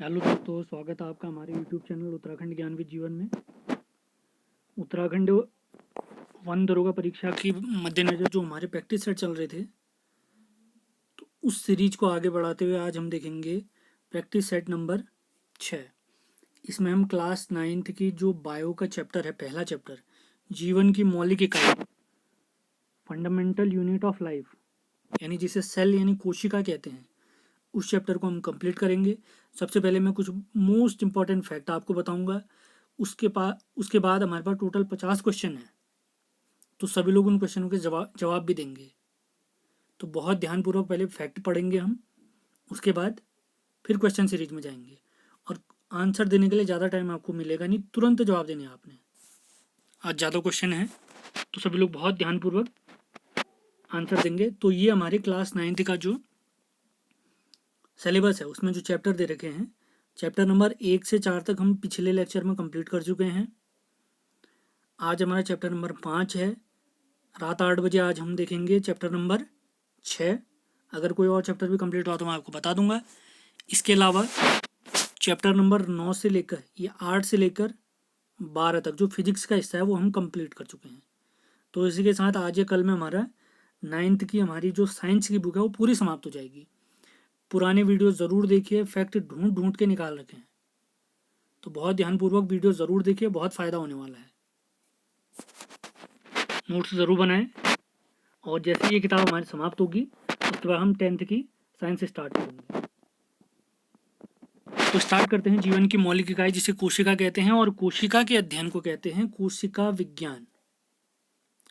Hello दोस्तों, स्वागत है आपका हमारे यूट्यूब चैनल उत्तराखंड ज्ञान विद जीवन में। उत्तराखंड वन दरोगा परीक्षा की मद्देनज़र जो हमारे प्रैक्टिस सेट चल रहे थे, तो उस सीरीज को आगे बढ़ाते हुए आज हम देखेंगे प्रैक्टिस सेट नंबर 6। इसमें हम क्लास 9th की जो बायो का चैप्टर है, पहला चैप्टर जीवन की मौलिक इकाई, फंडामेंटल यूनिट ऑफ लाइफ, यानी जिसे सेल यानी कोशिका कहते हैं, उस चैप्टर को हम कंप्लीट करेंगे। सबसे पहले मैं कुछ मोस्ट इंपॉर्टेंट फैक्ट आपको बताऊंगा। उसके बाद हमारे पास टोटल 50 क्वेश्चन है, तो सभी लोग उन क्वेश्चनों के जवाब भी देंगे। तो बहुत ध्यानपूर्वक पहले फैक्ट पढ़ेंगे हम, उसके बाद फिर क्वेश्चन सीरीज में जाएंगे। और आंसर देने के लिए ज़्यादा टाइम आपको मिलेगा नहीं, तुरंत जवाब देने आपने। आज ज़्यादा क्वेश्चन है तो सभी लोग बहुत ध्यानपूर्वक आंसर देंगे। तो ये हमारे क्लास 9th का जो सिलेबस है उसमें जो चैप्टर दे रखे हैं, चैप्टर नंबर 1 से 4 तक हम पिछले लेक्चर में कंप्लीट कर चुके हैं। आज हमारा चैप्टर नंबर 5 है। रात 8 बजे आज हम देखेंगे चैप्टर नंबर 6। अगर कोई और चैप्टर भी कंप्लीट हुआ तो मैं आपको बता दूंगा। इसके अलावा चैप्टर नंबर 9 से लेकर या 8 से लेकर 12 तक जो फिजिक्स का हिस्सा है वो हम कंप्लीट कर चुके हैं। तो इसी के साथ आज या कल में हमारा 9th की हमारी जो साइंस की बुक है वो पूरी समाप्त हो जाएगी। पुराने वीडियो ज़रूर देखिए, फैक्ट ढूंढ ढूंढ के निकाल रखे हैं, तो बहुत ध्यानपूर्वक वीडियो ज़रूर देखिए, बहुत फ़ायदा होने वाला है। नोट्स ज़रूर बनाएं, और जैसे ये किताब हमारी समाप्त होगी उसके बाद हम 10th की साइंस स्टार्ट करेंगे। तो स्टार्ट करते हैं जीवन की मौलिक इकाई जिसे कोशिका कहते हैं, और कोशिका के अध्ययन को कहते हैं कोशिका विज्ञान।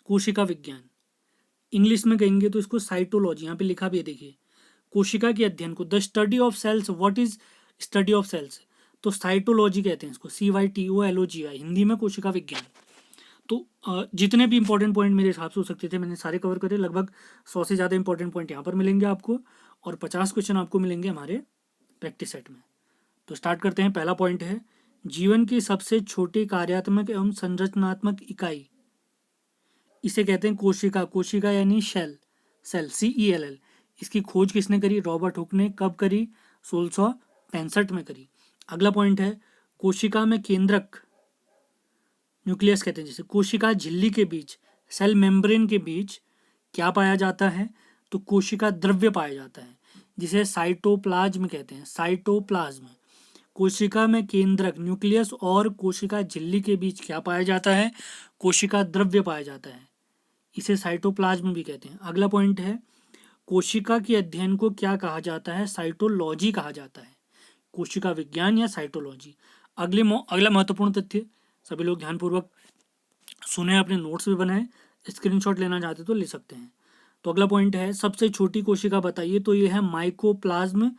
कोशिका विज्ञान इंग्लिश में कहेंगे तो इसको साइटोलॉजी, यहाँ पे लिखा भी है देखिए, कोशिका के अध्ययन को the study of cells. What is study of cells? तो साइटोलॉजी कहते हैं इसको, CYTOLOGY, हिंदी में कोशिका विज्ञान। तो जितने भी इंपॉर्टेंट पॉइंट मेरे हिसाब से हो सकते थे मैंने सारे कवर करे। लगभग 100 से ज़्यादा इंपॉर्टेंट पॉइंट यहाँ पर मिलेंगे आपको, और 50 क्वेश्चन आपको मिलेंगे हमारे प्रैक्टिस सेट में। तो स्टार्ट करते हैं। पहला पॉइंट है जीवन की सबसे छोटी कार्यात्मक एवं संरचनात्मक इकाई, इसे कहते हैं कोशिका। कोशिका यानी सेल, CELL। इसकी खोज किसने करी? रॉबर्ट हुक ने। कब करी? 1665 में करी। अगला पॉइंट है कोशिका में केंद्रक, न्यूक्लियस कहते हैं जिसे, कोशिका झिल्ली के बीच, सेल मेम्ब्रेन के बीच क्या पाया जाता है? तो कोशिका द्रव्य पाया जाता है जिसे साइटोप्लाज्म कहते हैं। साइटोप्लाज्म। कोशिका में केंद्रक, न्यूक्लियस और कोशिका झिल्ली के बीच क्या पाया जाता है? कोशिका द्रव्य पाया जाता है, इसे साइटोप्लाज्म भी कहते हैं। अगला पॉइंट है कोशिका के अध्ययन को क्या कहा जाता है? साइटोलॉजी कहा जाता है, कोशिका विज्ञान या साइटोलॉजी। अगला महत्वपूर्ण तथ्य, सभी लोग ध्यानपूर्वक सुने, अपने नोट्स भी बनाए, स्क्रीनशॉट लेना चाहते तो ले सकते हैं। तो अगला पॉइंट है सबसे छोटी कोशिका बताइए, तो ये है माइकोप्लाज्म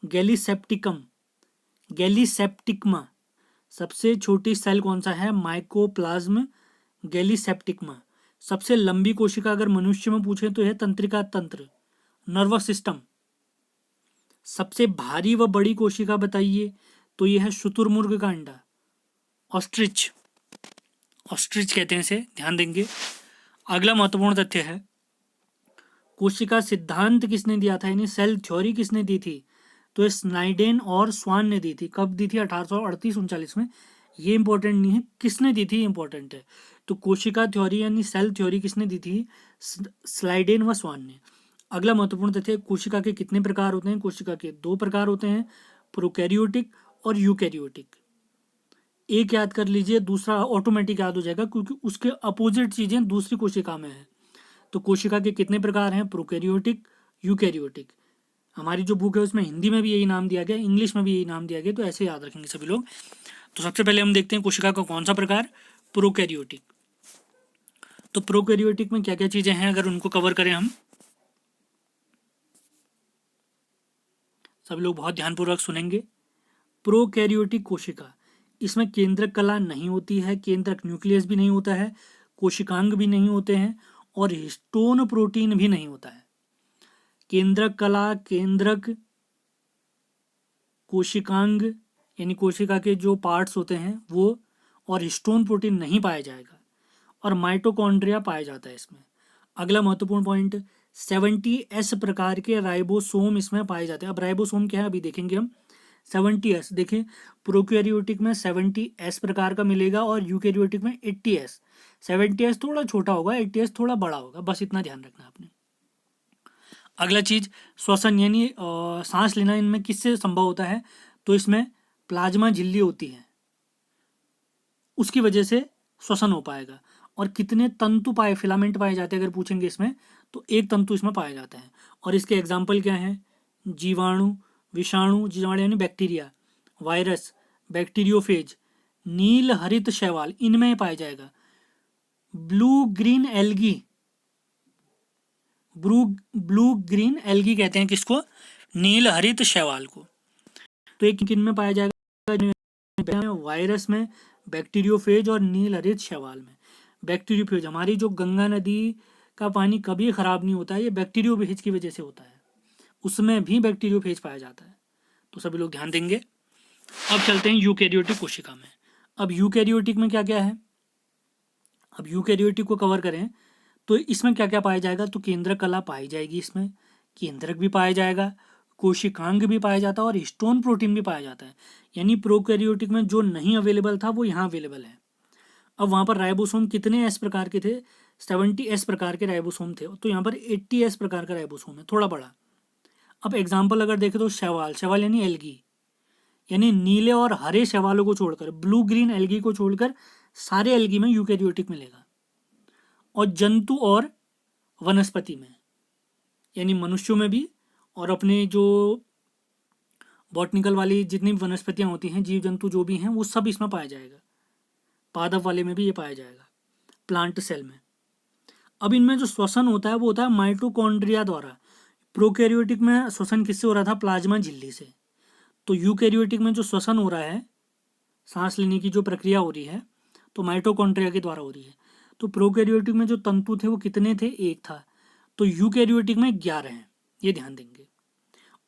गैलीसेप्टिकम, गैलीसेप्टिकमा। सबसे छोटी सेल कौन सा है? माइकोप्लाज्म गैलीसेप्टिकमा। सबसे लंबी कोशिका अगर मनुष्य में पूछे तो है तंत्रिका तंत्र, नर्वस सिस्टम। सबसे भारी व बड़ी कोशिका बताइए, तो यह है शुतुरमुर्ग का अंडा, ऑस्ट्रिच। ऑस्ट्रिच कहते हैं इसे, ध्यान देंगे। अगला महत्वपूर्ण तथ्य है कोशिका सिद्धांत किसने दिया था, यानी सेल थ्योरी किसने दी थी? तो स्नाइडेन और स्वान ने दी थी। कब दी थी? 1838-39 में। ये इंपॉर्टेंट नहीं है, किसने दी थी इंपॉर्टेंट है। तो कोशिका थ्योरी यानी सेल थ्योरी किसने दी थी? स्लाइडेन व स्वान ने। अगला महत्वपूर्ण तथ्य कोशिका के कितने प्रकार होते हैं? कोशिका के 2 प्रकार होते हैं, प्रोकैरियोटिक और यूकैरियोटिक। एक याद कर लीजिए, दूसरा ऑटोमेटिक याद हो जाएगा क्योंकि उसके अपोजिट चीजें दूसरी कोशिका में है। तो कोशिका के कितने प्रकार हैं? Prokaryotic, eukaryotic. हमारी जो बुक है उसमें हिंदी में भी यही नाम दिया गया, इंग्लिश में भी यही नाम दिया गया, तो ऐसे याद रखेंगे सभी लोग। तो सबसे पहले हम देखते हैं कोशिका का कौन सा प्रकार? प्रोकैरियोटिक। तो प्रोकैरियोटिक में क्या क्या चीजें हैं, अगर उनको कवर करें हम, सभी लोग बहुत ध्यानपूर्वक सुनेंगे। प्रोकैरियोटिक कोशिका, इसमें केंद्रक कला नहीं होती है, केंद्रक न्यूक्लियस भी नहीं होता है, कोशिकांग भी नहीं होते हैं, और हिस्टोन प्रोटीन भी नहीं होता है। केंद्रक कला, केंद्रक, कोशिकांग यानी कोशिका के जो पार्ट्स होते हैं वो, और हिस्टोन प्रोटीन नहीं पाया जाएगा, और माइटोकॉन्ड्रिया पाया जाता है इसमें। अगला महत्वपूर्ण पॉइंट, 70S प्रकार के राइबोसोम इसमें पाए जाते हैं। अब राइबोसोम क्या है अभी देखेंगे हम। 70s। देखिए प्रोकैरियोटिक में 70s प्रकार का मिलेगा और यूकैरियोटिक में 80s। 70s थोड़ा छोटा होगा, 80s थोड़ा बड़ा होगा, बस इतना ध्यान रखना आपने। अगला चीज श्वसन यानी सांस लेना इनमें किससे संभव होता है, तो इसमें प्लाज्मा झिल्ली होती है, उसकी वजह से श्वसन हो पाएगा। और कितने तंतु पाए, फिलामेंट पाए जाते हैं अगर पूछेंगे इसमें, तो एक तंतु इसमें पाया जाता है। और इसके एग्जाम्पल क्या हैं, जीवाणु, विषाणु, जीवाणु यानी बैक्टीरिया, वायरस, बैक्टीरियोफेज, नील हरित शैवाल इनमें पाया जाएगा। Blue green algae, blue green algae कहते हैं किसको, नील हरित शैवाल को। तो एक किन में पाया जाएगा, वायरस में, बैक्टीरियोफेज और नील हरित शैवाल में। बैक्टीरियोफेज, हमारी जो गंगा नदी का पानी कभी खराब नहीं होता है, ये बैक्टीरियोफेज की वजह से होता है, उसमें भी बैक्टीरियोफेज पाया जाता है, तो सभी लोग ध्यान देंगे। अब चलते हैं यूकैरियोटिक कोशिका में। अब यूकैरियोटिक में क्या क्या है, अब यूकैरियोटिक को कवर करें तो इसमें क्या क्या पाया जाएगा, तो केंद्रक कला पाई जाएगी, इसमें केंद्रक भी पाया जाएगा, कोशिकांग भी पाया जाता है और हिस्टोन प्रोटीन भी पाया जाता है। यानी प्रोकैरियोटिक में जो नहीं अवेलेबल था वो यहाँ अवेलेबल है। अब वहाँ पर राइबोसोम कितने एस प्रकार के थे, 70s प्रकार के राइबोसोम थे, तो यहाँ पर 80s प्रकार का राइबोसोम है, थोड़ा बड़ा। अब एग्जाम्पल अगर देखें तो शैवाल, शैवाल यानी एल्गी, यानी नीले और हरे शैवालों को छोड़कर, ब्लू ग्रीन एल्गी को छोड़कर सारे एल्गी में यूकैरियोटिक मिलेगा। और जंतु और वनस्पति में, यानी मनुष्यों में भी, और अपने जो बॉटनिकल वाली जितनी भी वनस्पतियाँ होती हैं, जीव जंतु जो भी हैं, वो सब इसमें पाया जाएगा। पादप वाले में भी ये पाया जाएगा, प्लांट सेल में। अब इनमें जो श्वसन होता है वो होता है माइटोकॉन्ड्रिया द्वारा। प्रोकैरियोटिक में श्वसन किससे हो रहा था, प्लाज्मा झिल्ली से। तो यूकैरियोटिक में जो श्वसन हो रहा है, सांस लेने की जो प्रक्रिया हो रही है, तो माइटोकॉन्ड्रिया के द्वारा हो रही है। तो प्रोकैरियोटिक में जो तंतु थे वो कितने थे, एक था। तो यूकैरियोटिक में 11 हैं, ये ध्यान देंगे।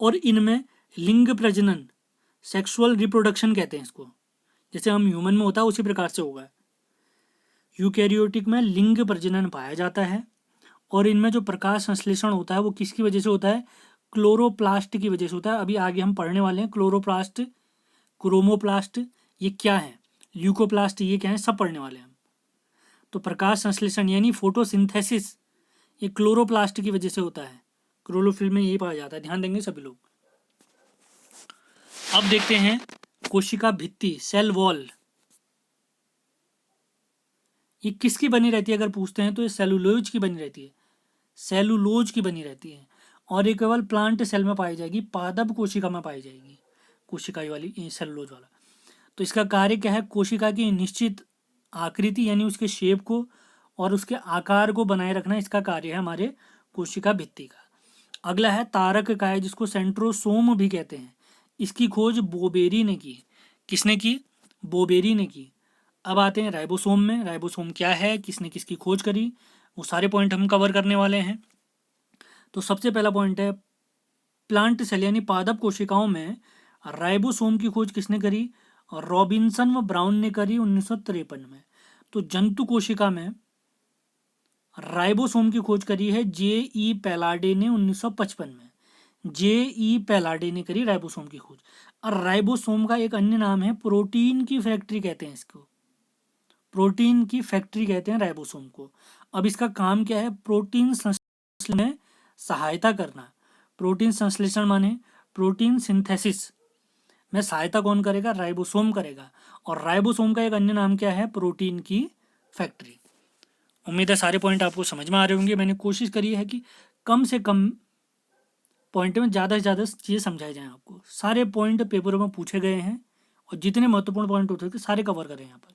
और इनमें लिंग प्रजनन, सेक्सुअल रिप्रोडक्शन कहते हैं इसको, जैसे हम ह्यूमन में होता है उसी प्रकार से होगा। यूकैरियोटिक में लिंग प्रजनन पाया जाता है। और इनमें जो प्रकाश संश्लेषण होता है वो किसकी वजह से होता है, क्लोरोप्लास्ट की वजह से होता है। अभी आगे हम पढ़ने वाले हैं क्लोरोप्लास्ट, क्रोमोप्लास्ट ये क्या है, ल्यूकोप्लास्ट ये क्या है, सब पढ़ने वाले हैं हम। तो प्रकाश संश्लेषण यानी फोटोसिंथेसिस, ये क्लोरोप्लास्ट की वजह से होता है, क्लोरोफिल में यही पाया जाता है, ध्यान देंगे सभी लोग। अब देखते हैं कोशिका भित्ति, सेल वॉल, ये किसकी बनी रहती है अगर पूछते हैं तो ये सेलुलोज की बनी रहती है, सेलुलोज की बनी रहती है। और ये केवल प्लांट सेल में पाई जाएगी, पादप कोशिका में पाई जाएगी, कोशिका वाली सेलुलोज वाला। तो इसका कार्य क्या है, कोशिका की निश्चित आकृति यानी उसके शेप को और उसके आकार को बनाए रखना, इसका कार्य है हमारे कोशिका भित्ति का। अगला है तारक काय, जिसको सेंट्रोसोम भी कहते हैं। इसकी खोज बोबेरी ने की, किसने की, बोबेरी ने की। अब आते हैं राइबोसोम में, राइबोसोम क्या है, किसने किसकी खोज करी, वो सारे पॉइंट हम कवर करने वाले हैं। तो सबसे पहला पॉइंट है प्लांट सेल यानी पादप कोशिकाओं में राइबोसोम की खोज किसने करी, रॉबिन्सन व ब्राउन ने करी 1953 में। तो जंतु कोशिका में राइबोसोम की खोज करी है जे.ई. पैलाडे ने 1955 में, जे.ई. पैलाडे ने करी राइबोसोम की खोज। और राइबोसोम का एक अन्य नाम है प्रोटीन की फैक्ट्री कहते हैं इसको, प्रोटीन की फैक्ट्री कहते हैं राइबोसोम को। अब इसका काम क्या है, प्रोटीन संश्लेषण में सहायता करना। प्रोटीन संश्लेषण माने प्रोटीन सिंथेसिस में सहायता कौन करेगा, राइबोसोम करेगा। और राइबोसोम का एक अन्य नाम क्या है, प्रोटीन की फैक्ट्री। उम्मीद है सारे पॉइंट आपको समझ में आ रहे होंगे। मैंने कोशिश करी है कि कम से कम पॉइंट में ज़्यादा से ज़्यादा चीज़ें समझाई जाएँ आपको। सारे पॉइंट पेपरों में पूछे गए हैं और जितने महत्वपूर्ण पॉइंट होते थे सारे कवर करें यहाँ पर।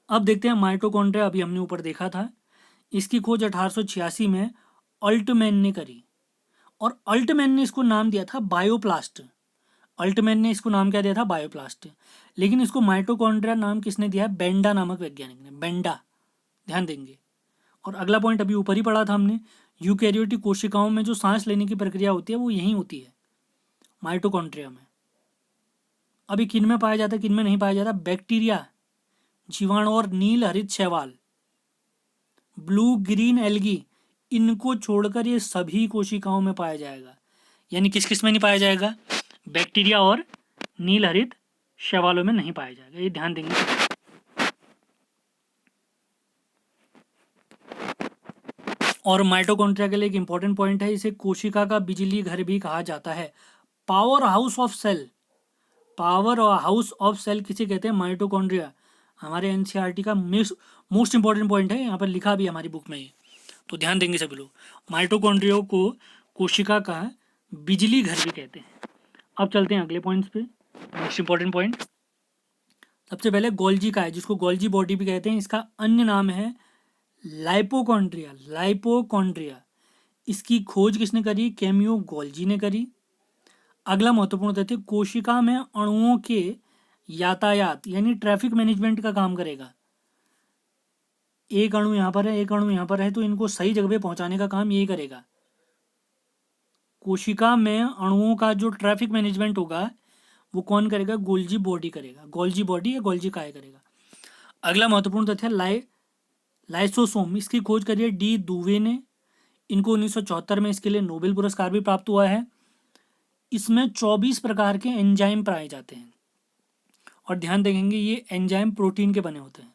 अब देखते हैं माइटोकॉन्ड्रिया, अभी हमने ऊपर देखा था, इसकी खोज 1886 में अल्टमैन ने करी। और अल्टमैन ने इसको नाम दिया था बायोप्लास्ट, अल्टमैन ने इसको नाम क्या दिया था, बायोप्लास्ट। लेकिन इसको माइटोकॉन्ड्रिया नाम किसने दिया है, बेंडा नामक वैज्ञानिक ने, बेंडा, ध्यान देंगे। और अगला पॉइंट अभी ऊपर ही पढ़ा था हमने, यूकैरियोटिक कोशिकाओं में जो सांस लेने की प्रक्रिया होती है वो यहीं होती है, माइटोकॉन्ड्रिया में। अभी किन में पाया जाता है, किन में नहीं पाया जाता, बैक्टीरिया, जीवाणु और नील हरित शैवाल, ब्लू ग्रीन एल्गी, इनको छोड़कर ये सभी कोशिकाओं में पाया जाएगा। यानी किस किस में नहीं पाया जाएगा, बैक्टीरिया और नील हरित शैवालों में नहीं पाया जाएगा, ये ध्यान देंगे। और माइटोकॉन्ड्रिया के लिए एक इंपॉर्टेंट पॉइंट है, इसे कोशिका का बिजली घर भी कहा जाता है। Power house of cell, power house of cell किसे कहते हैं? माइटोकॉन्ड्रिया। हमारे एनसीईआरटी का मोस्ट इंपॉर्टेंट पॉइंट है, यहाँ पर लिखा भी हमारी बुक में, तो ध्यान देंगे सभी लोग। माइटोकॉन्ड्रिया को कोशिका का बिजली घर भी कहते हैं। अब चलते हैं अगले पॉइंट्स पे, मोस्ट इंपॉर्टेंट पॉइंट। सबसे पहले गोल्जी का है, जिसको गोल्जी बॉडी भी कहते हैं, इसका अन्य नाम है लाइपोकॉन्ड्रिया। लाइपोकॉन्ड्रिया, इसकी खोज किसने करी? कैमियो गोल्जी ने करी। अगला महत्वपूर्ण तथ्य, कोशिका में अणुओं के यातायात यानी ट्रैफिक मैनेजमेंट का काम करेगा। एक अणु यहाँ पर है, एक अणु यहाँ पर है, तो इनको सही जगह पे पहुंचाने का काम यही करेगा। कोशिका में अणुओं का जो ट्रैफिक मैनेजमेंट होगा वो कौन करेगा? गोल्जी बॉडी करेगा। गोल्जी बॉडी या गोल्जी काय करेगा। अगला महत्वपूर्ण तथ्य, लाइसोसोम, इसकी खोज करी है डी दुवे ने। इनको 1974 में इसके लिए नोबेल पुरस्कार भी प्राप्त हुआ है। इसमें 24 प्रकार के एंजाइम पाए जाते हैं, और ध्यान देखेंगे ये एंजाइम प्रोटीन के बने होते हैं।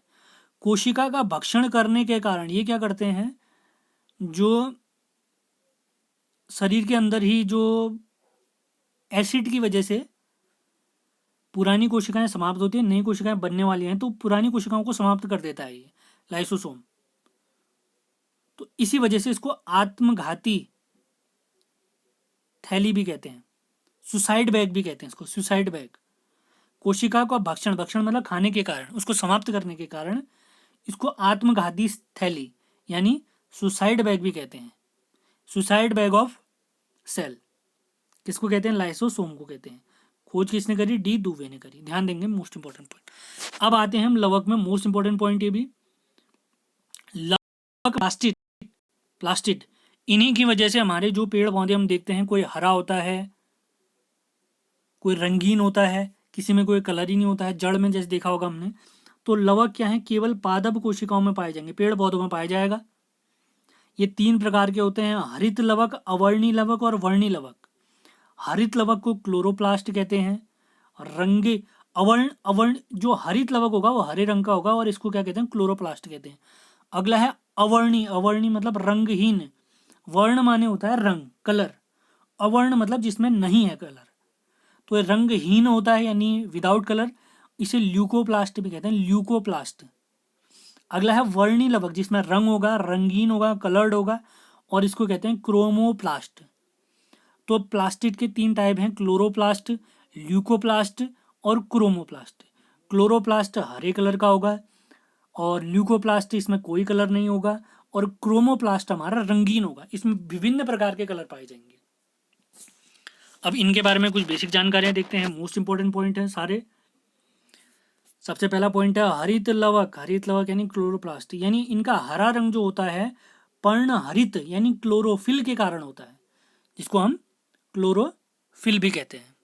कोशिका का भक्षण करने के कारण ये क्या करते हैं, जो शरीर के अंदर ही जो एसिड की वजह से पुरानी कोशिकाएं समाप्त होती हैं, नई कोशिकाएं बनने वाली हैं, तो पुरानी कोशिकाओं को समाप्त कर देता है ये लाइसोसोम। तो इसी वजह से इसको आत्मघाती थैली भी कहते हैं, सुसाइड बैग भी कहते हैं इसको, सुसाइड बैग। कोशिका का भक्षण, भक्षण मतलब खाने के कारण, उसको समाप्त करने के कारण इसको आत्मघाती थैली यानी सुसाइड बैग भी कहते हैं। सुसाइड बैग ऑफ सेल किसको कहते हैं? लाइसोसोम को कहते हैं। खोज किसने करी? डी दुवे ने करी। ध्यान देंगे, मोस्ट इंपॉर्टेंट पॉइंट। अब आते हैं हम लवक में, मोस्ट इंपॉर्टेंट पॉइंट ये भी, लवक प्लास्टिड। प्लास्टिड, इन्हीं की वजह से हमारे जो पेड़ पौधे हम देखते हैं, कोई हरा होता है, कोई रंगीन होता है, किसी में कोई कलर ही नहीं होता है, जड़ में जैसे देखा होगा हमने। तो लवक क्या है? केवल पादप कोशिकाओं में पाए जाएंगे, पेड़ पौधों में पाया जाएगा। ये 3 प्रकार के होते हैं, हरित लवक, अवर्णी लवक और वर्णी लवक। हरित लवक को क्लोरोप्लास्ट कहते हैं। रंगे अवर्ण जो हरित लवक होगा वो हरे रंग का होगा, और इसको क्या कहते हैं? क्लोरोप्लास्ट कहते हैं। अगला है अवर्णी। अवर्णी मतलब रंगहीन। वर्ण माने होता है रंग, कलर। अवर्ण मतलब जिसमें नहीं है कलर, तो ये रंगहीन होता है यानी विदाउट कलर, इसे ल्यूकोप्लास्ट भी कहते हैं, ल्यूकोप्लास्ट। अगला है वर्णी लवक, जिसमें रंग होगा, रंगीन होगा, कलर्ड होगा, और इसको कहते हैं क्रोमोप्लास्ट। तो प्लास्टिड के 3 टाइप हैं, क्लोरोप्लास्ट, ल्यूकोप्लास्ट और क्रोमोप्लास्ट। क्लोरोप्लास्ट हरे कलर का होगा, और ल्यूकोप्लास्ट इसमें कोई कलर नहीं होगा, और क्रोमोप्लास्ट हमारा रंगीन होगा, इसमें विभिन्न प्रकार के कलर पाए जाएंगे। अब इनके बारे में कुछ बेसिक जानकारियां देखते हैं, मोस्ट इंपॉर्टेंट पॉइंट है सारे। सबसे पहला पॉइंट है हरित लवक। हरित लवक यानी क्लोरोप्लास्ट, यानी इनका हरा रंग जो होता है पर्ण हरित यानी क्लोरोफिल के कारण होता है, जिसको हम क्लोरोफिल भी कहते हैं।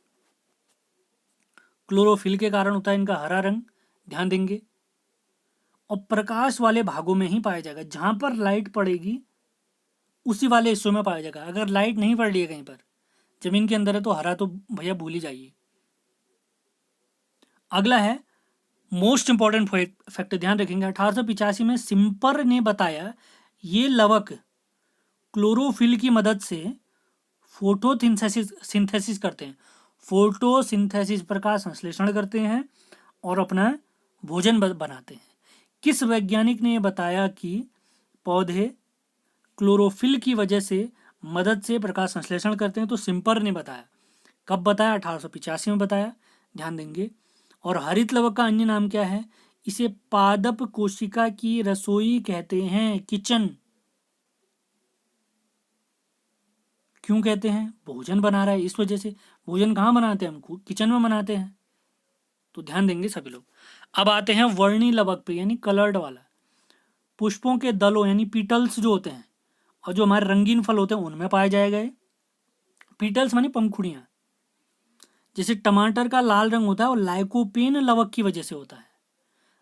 क्लोरोफिल के कारण होता है इनका हरा रंग, ध्यान देंगे। और प्रकाश वाले भागों में ही पाया जाएगा, जहां पर लाइट पड़ेगी उसी वाले हिस्सों में पाया जाएगा। अगर लाइट नहीं पड़ रही है कहीं पर, जमीन के अंदर है, तो हरा तो भैया भूल ही जाइए। अगला है मोस्ट इंपॉर्टेंट फैक्ट, ध्यान रखेंगे। 1885 में सिम्पर ने बताया ये लवक क्लोरोफिल की मदद से फोटोसिंथेसिस करते हैं। फोटोसिंथेसिस प्रकाश संश्लेषण करते हैं और अपना भोजन बनाते हैं। किस वैज्ञानिक ने बताया कि पौधे क्लोरोफिल की वजह से मदद से प्रकाश संश्लेषण करते हैं? तो सिम्पर ने बताया। कब बताया? 1885 में बताया, ध्यान देंगे। और हरित लवक का अन्य नाम क्या है? इसे पादप कोशिका की रसोई कहते हैं, किचन। क्यों कहते हैं? भोजन बना रहा है इस वजह से। भोजन कहाँ बनाते हैं हम? किचन में बनाते हैं, तो ध्यान देंगे सभी लोग। अब आते हैं वर्णी लवक पे, यानी कलर्ड वाला। पुष्पों के दलों यानी पीटल्स जो होते हैं, और जो हमारे रंगीन फल होते हैं उनमें पाए जाएगा। पीटल्स मानी पंखुड़ियाँ। जैसे टमाटर का लाल रंग होता है वो लाइकोपेन लवक की वजह से होता है।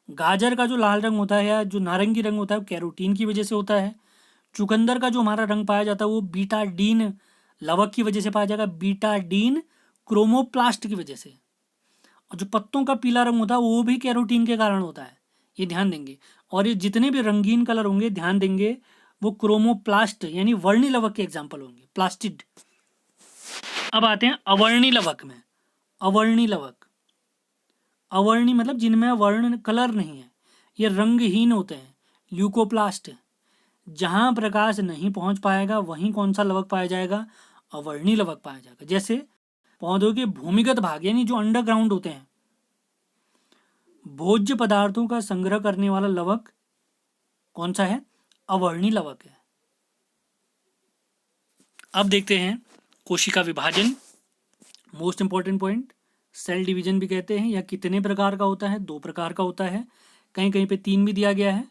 गाजर का जो लाल रंग होता है या जो नारंगी रंग होता है वो कैरोटीन की वजह से होता है। चुकंदर का जो हमारा रंग पाया जाता है वो बीटाडीन लवक की वजह से पाया जाएगा, बीटाडीन क्रोमोप्लास्ट की वजह से। और जो पत्तों का पीला रंग होता है वो भी कैरोटीन के कारण होता है, ये ध्यान देंगे। और ये जितने भी रंगीन कलर होंगे ध्यान देंगे वो क्रोमोप्लास्ट यानी वर्णी लवक के एग्जाम्पल होंगे, प्लास्टिड। अब आते हैं अवर्णी लवक में। अवर्णी लवक, अवर्णी मतलब जिनमें वर्ण कलर नहीं है, ये रंगहीन होते हैं, ल्यूकोप्लास्ट। जहां प्रकाश नहीं पहुंच पाएगा वहीं कौन सा लवक पाया जाएगा, अवर्णी लवक पाया जाएगा। जैसे पौधों के भूमिगत भाग यानी जो अंडरग्राउंड होते हैं, भोज्य पदार्थों का संग्रह करने वाला लवक कौन सा है, अवर्णी लवक है। अब देखते हैं कोशिका विभाजन, most important point. Cell division भी कहते हैं, यह कितने प्रकार का होता है, 2 प्रकार का होता है, कहीं कहीं पे 3 भी दिया गया है।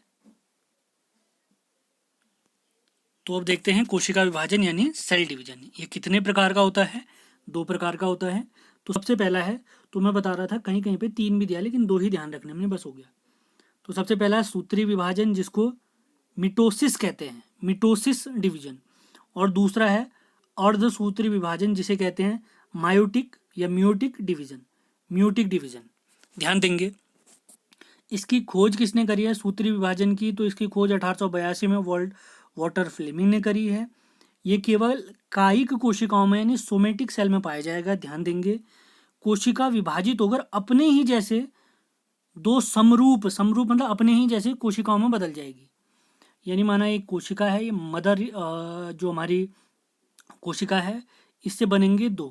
तो अब देखते हैं कोशिका विभाजन यानी सेल डिवीजन, ये कितने प्रकार का होता है, 2 प्रकार का होता है। तो सबसे पहला है, तो मैं बता रहा था कहीं कहीं पे 3 भी दिया, लेकिन 2 ही ध्यान रखने में बस हो गया। तो सबसे पहला है सूत्री विभाजन जिसको मिटोसिस कहते हैं, मिटोसिस डिवीजन। और दूसरा है अर्धसूत्री विभाजन जिसे कहते हैं मायोटिक या म्यूटिक डिवीजन, म्यूटिक डिवीजन। ध्यान देंगे इसकी खोज किसने करी है सूत्री विभाजन की, तो इसकी खोज 1882 में वॉल्टर फ्लेमिंग ने करी है। ये केवल कायिक कोशिकाओं में यानी सोमेटिक सेल में पाया जाएगा। ध्यान देंगे कोशिका विभाजित होकर अपने ही जैसे 2 समरूप, समरूप मतलब अपने ही जैसे कोशिकाओं में बदल जाएगी। यानी माना एक कोशिका है, ये मदर जो हमारी कोशिका है, इससे बनेंगे 2,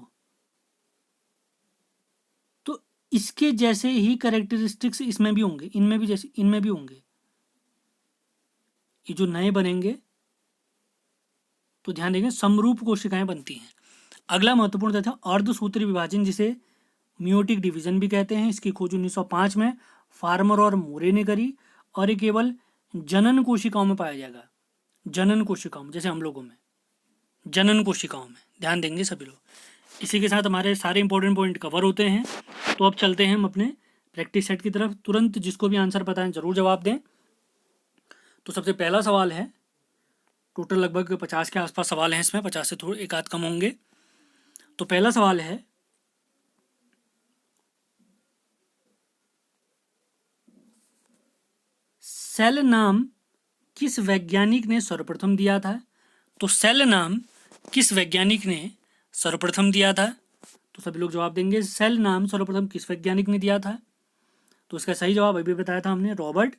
तो इसके जैसे ही कैरेक्टरिस्टिक्स इसमें भी होंगे, इनमें भी जैसे इनमें भी होंगे, ये जो नए बनेंगे। तो ध्यान देंगे समरूप कोशिकाएं बनती हैं। अगला महत्वपूर्ण तथ्य अर्धसूत्री विभाजन जिसे मियोटिक डिवीजन भी कहते हैं। इसकी खोज 1905 में फार्मर और मोरे ने करी और ये केवल जनन कोशिकाओं में पाया जाएगा, जनन कोशिकाओं में, जैसे हम लोगों में जनन कोशिकाओं में। ध्यान देंगे सभी लोग। इसी के साथ हमारे सारे इंपॉर्टेंट पॉइंट कवर होते हैं। तो अब चलते हैं हम अपने प्रैक्टिस सेट की तरफ। तुरंत जिसको भी आंसर पता है जरूर जवाब दें। तो सबसे पहला सवाल है, टोटल लगभग 50 के आसपास सवाल हैं इसमें, 50 से थोड़े एक आध कम होंगे। तो पहला सवाल है, सेल नाम किस वैज्ञानिक ने सर्वप्रथम दिया था। तो सेल नाम किस वैज्ञानिक ने सर्वप्रथम दिया था, तो सभी लोग जवाब देंगे सेल नाम सर्वप्रथम किस वैज्ञानिक ने दिया था। तो इसका सही जवाब अभी बताया था हमने, रॉबर्ट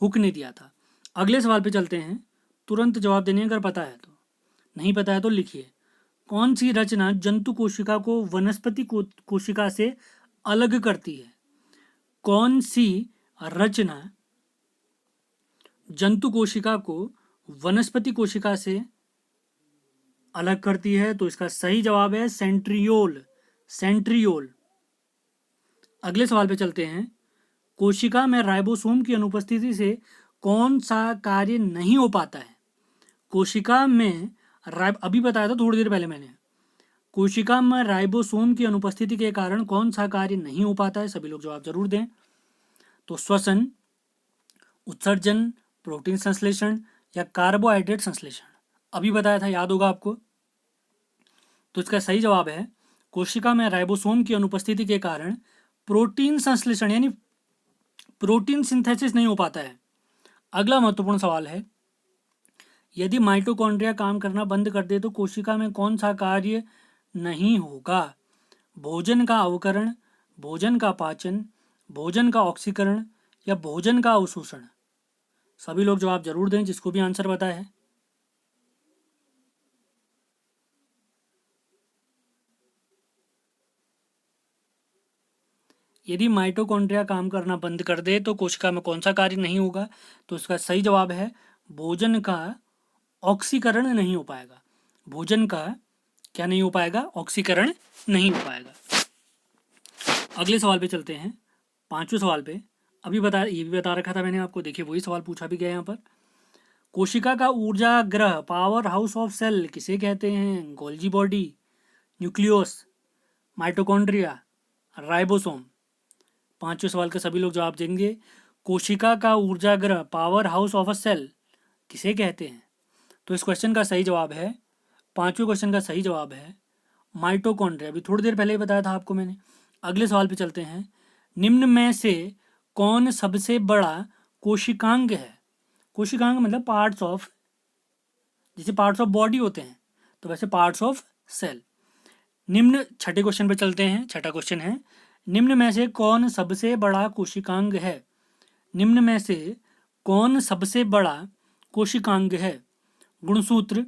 हुक ने दिया था। अगले सवाल पे चलते हैं, तुरंत जवाब देने अगर पता है तो, नहीं पता है तो लिखिए। कौन सी रचना जंतु कोशिका को वनस्पति कोशिका से अलग करती है। कौन सी रचना जंतु कोशिका को वनस्पति कोशिका से अलग करती है। तो इसका सही जवाब है सेंट्रियोल, सेंट्रियोल। अगले सवाल पे चलते हैं, कोशिका में राइबोसोम की अनुपस्थिति से कौन सा कार्य नहीं हो पाता है। कोशिका में अभी बताया था थोड़ी देर पहले मैंने, कोशिका में राइबोसोम की अनुपस्थिति के कारण कौन सा कार्य नहीं हो पाता है। सभी लोग जवाब जरूर दें। तो श्वसन, उत्सर्जन, प्रोटीन संश्लेषण या कार्बोहाइड्रेट संश्लेषण, अभी बताया था, याद होगा आपको। तो इसका सही जवाब है कोशिका में राइबोसोम की अनुपस्थिति के कारण प्रोटीन संश्लेषण यानी प्रोटीन सिंथेसिस नहीं हो पाता है। अगला महत्वपूर्ण सवाल है, यदि माइटोकॉन्ड्रिया काम करना बंद कर दे तो कोशिका में कौन सा कार्य नहीं होगा। भोजन का अवकरण, भोजन का पाचन, भोजन का ऑक्सीकरण या भोजन का अवशोषण। सभी लोग जवाब जरूर दें जिसको भी आंसर पता है। यदि माइटोकॉन्ड्रिया काम करना बंद कर दे तो कोशिका में कौन सा कार्य नहीं होगा। तो इसका सही जवाब है भोजन का ऑक्सीकरण नहीं हो पाएगा। भोजन का क्या नहीं हो पाएगा, ऑक्सीकरण नहीं हो पाएगा। अगले सवाल पे चलते हैं, 5वें सवाल पे। अभी ये भी बता रखा था मैंने आपको, देखिए वही सवाल पूछा भी गया यहाँ पर। कोशिका का ऊर्जा ग्रह, पावर हाउस ऑफ सेल किसे कहते हैं। Golgi body, nucleus, mitochondria, ribosome. 5वें सवाल का सभी लोग जवाब देंगे। कोशिका का ऊर्जा ग्रह, power house of a cell किसे कहते हैं। तो इस क्वेश्चन का सही जवाब है, 5वें क्वेश्चन का सही जवाब है माइटोकॉन्ड्रिया, अभी थोड़ी देर पहले ही बताया था आपको मैंने। अगले सवाल पे चलते हैं। निम्न में से कौन सबसे बड़ा कोशिकांग है? कोशिकांग मतलब पार्ट्स ऑफ, जैसे पार्ट्स ऑफ बॉडी होते हैं तो वैसे पार्ट्स ऑफ सेल। निम्न, छठे क्वेश्चन पे चलते हैं। छठा क्वेश्चन है, निम्न में से कौन सबसे बड़ा कोशिकांग है? निम्न में से कौन सबसे बड़ा कोशिकांग है? गुणसूत्र,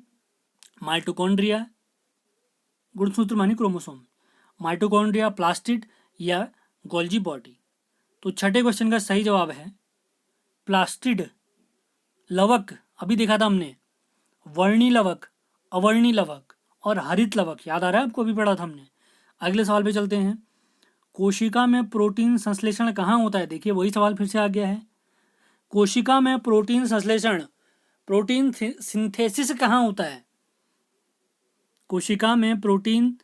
माइटोकॉन्ड्रिया, गुणसूत्र मानी क्रोमोसोम, माइटोकॉन्ड्रिया, प्लास्टिड या गोल्जी बॉडी। तो छठे क्वेश्चन का सही जवाब है प्लास्टिड। लवक अभी देखा था हमने, वर्णी लवक, अवर्णी लवक और हरित लवक, याद आ रहा है आपको? अभी पढ़ा था हमने। अगले सवाल पे चलते हैं। कोशिका में प्रोटीन संश्लेषण कहाँ होता है? देखिए वही सवाल फिर से आ गया है। कोशिका में प्रोटीन संश्लेषण, प्रोटीन सिंथेसिस कहाँ होता है? कोशिका में प्रोटीन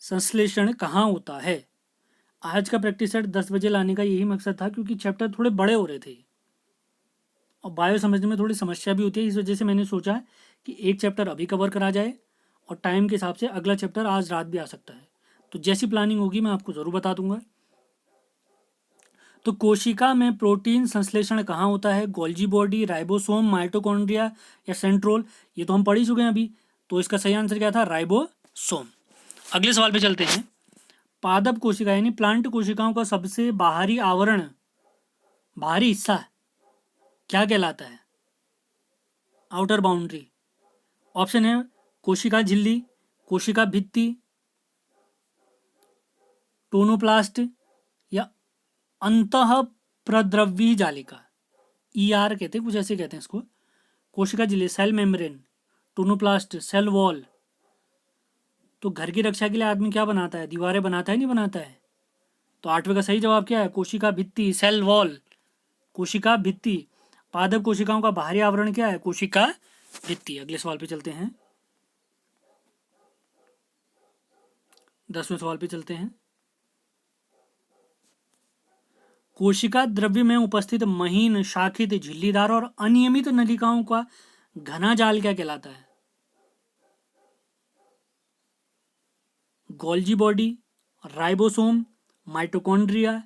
संश्लेषण कहाँ होता है? आज का प्रैक्टिस सेट 10 बजे लाने का यही मकसद था, क्योंकि चैप्टर थोड़े बड़े हो रहे थे और बायो समझने में थोड़ी समस्या भी होती है। इस वजह से मैंने सोचा कि एक चैप्टर अभी कवर करा जाए और टाइम के हिसाब से अगला चैप्टर आज रात भी आ सकता है। तो जैसी प्लानिंग होगी मैं आपको ज़रूर बता दूंगा। तो कोशिका में प्रोटीन संश्लेषण कहाँ होता है? गोल्जी बॉडी, राइबोसोम, माइटोकॉन्ड्रिया या सेंट्रोल? ये तो हम पढ़ ही चुके हैं अभी। तो इसका सही आंसर क्या था? राइबोसोम। अगले सवाल पे चलते हैं। पादप कोशिका यानी प्लांट कोशिकाओं का सबसे बाहरी आवरण, बाहरी हिस्सा क्या कहलाता है? Outer boundary. ऑप्शन है कोशिका झिल्ली, कोशिका भित्ति, टोनोप्लास्ट या अंतः प्रद्रव्य जालिका। ER कहते हैं, कुछ ऐसे कहते हैं इसको। कोशिका झिल्ली cell membrane, tonoplast cell wall. तो घर की रक्षा के लिए आदमी क्या बनाता है? दीवारें बनाता है, नहीं बनाता है? तो आठवें का सही जवाब क्या है? कोशिका भित्ति, सेल वॉल, कोशिका भित्ति। पादप कोशिकाओं का बाहरी आवरण क्या है? कोशिका भित्ति। अगले सवाल पे चलते हैं। 10वें सवाल पे चलते हैं। कोशिका द्रव्य में उपस्थित महीन, शाखित, झिल्लीदार और अनियमित नलिकाओं का घना जाल क्या कहलाता है? गोल्जी बॉडी, राइबोसोम, माइटोकॉन्ड्रिया,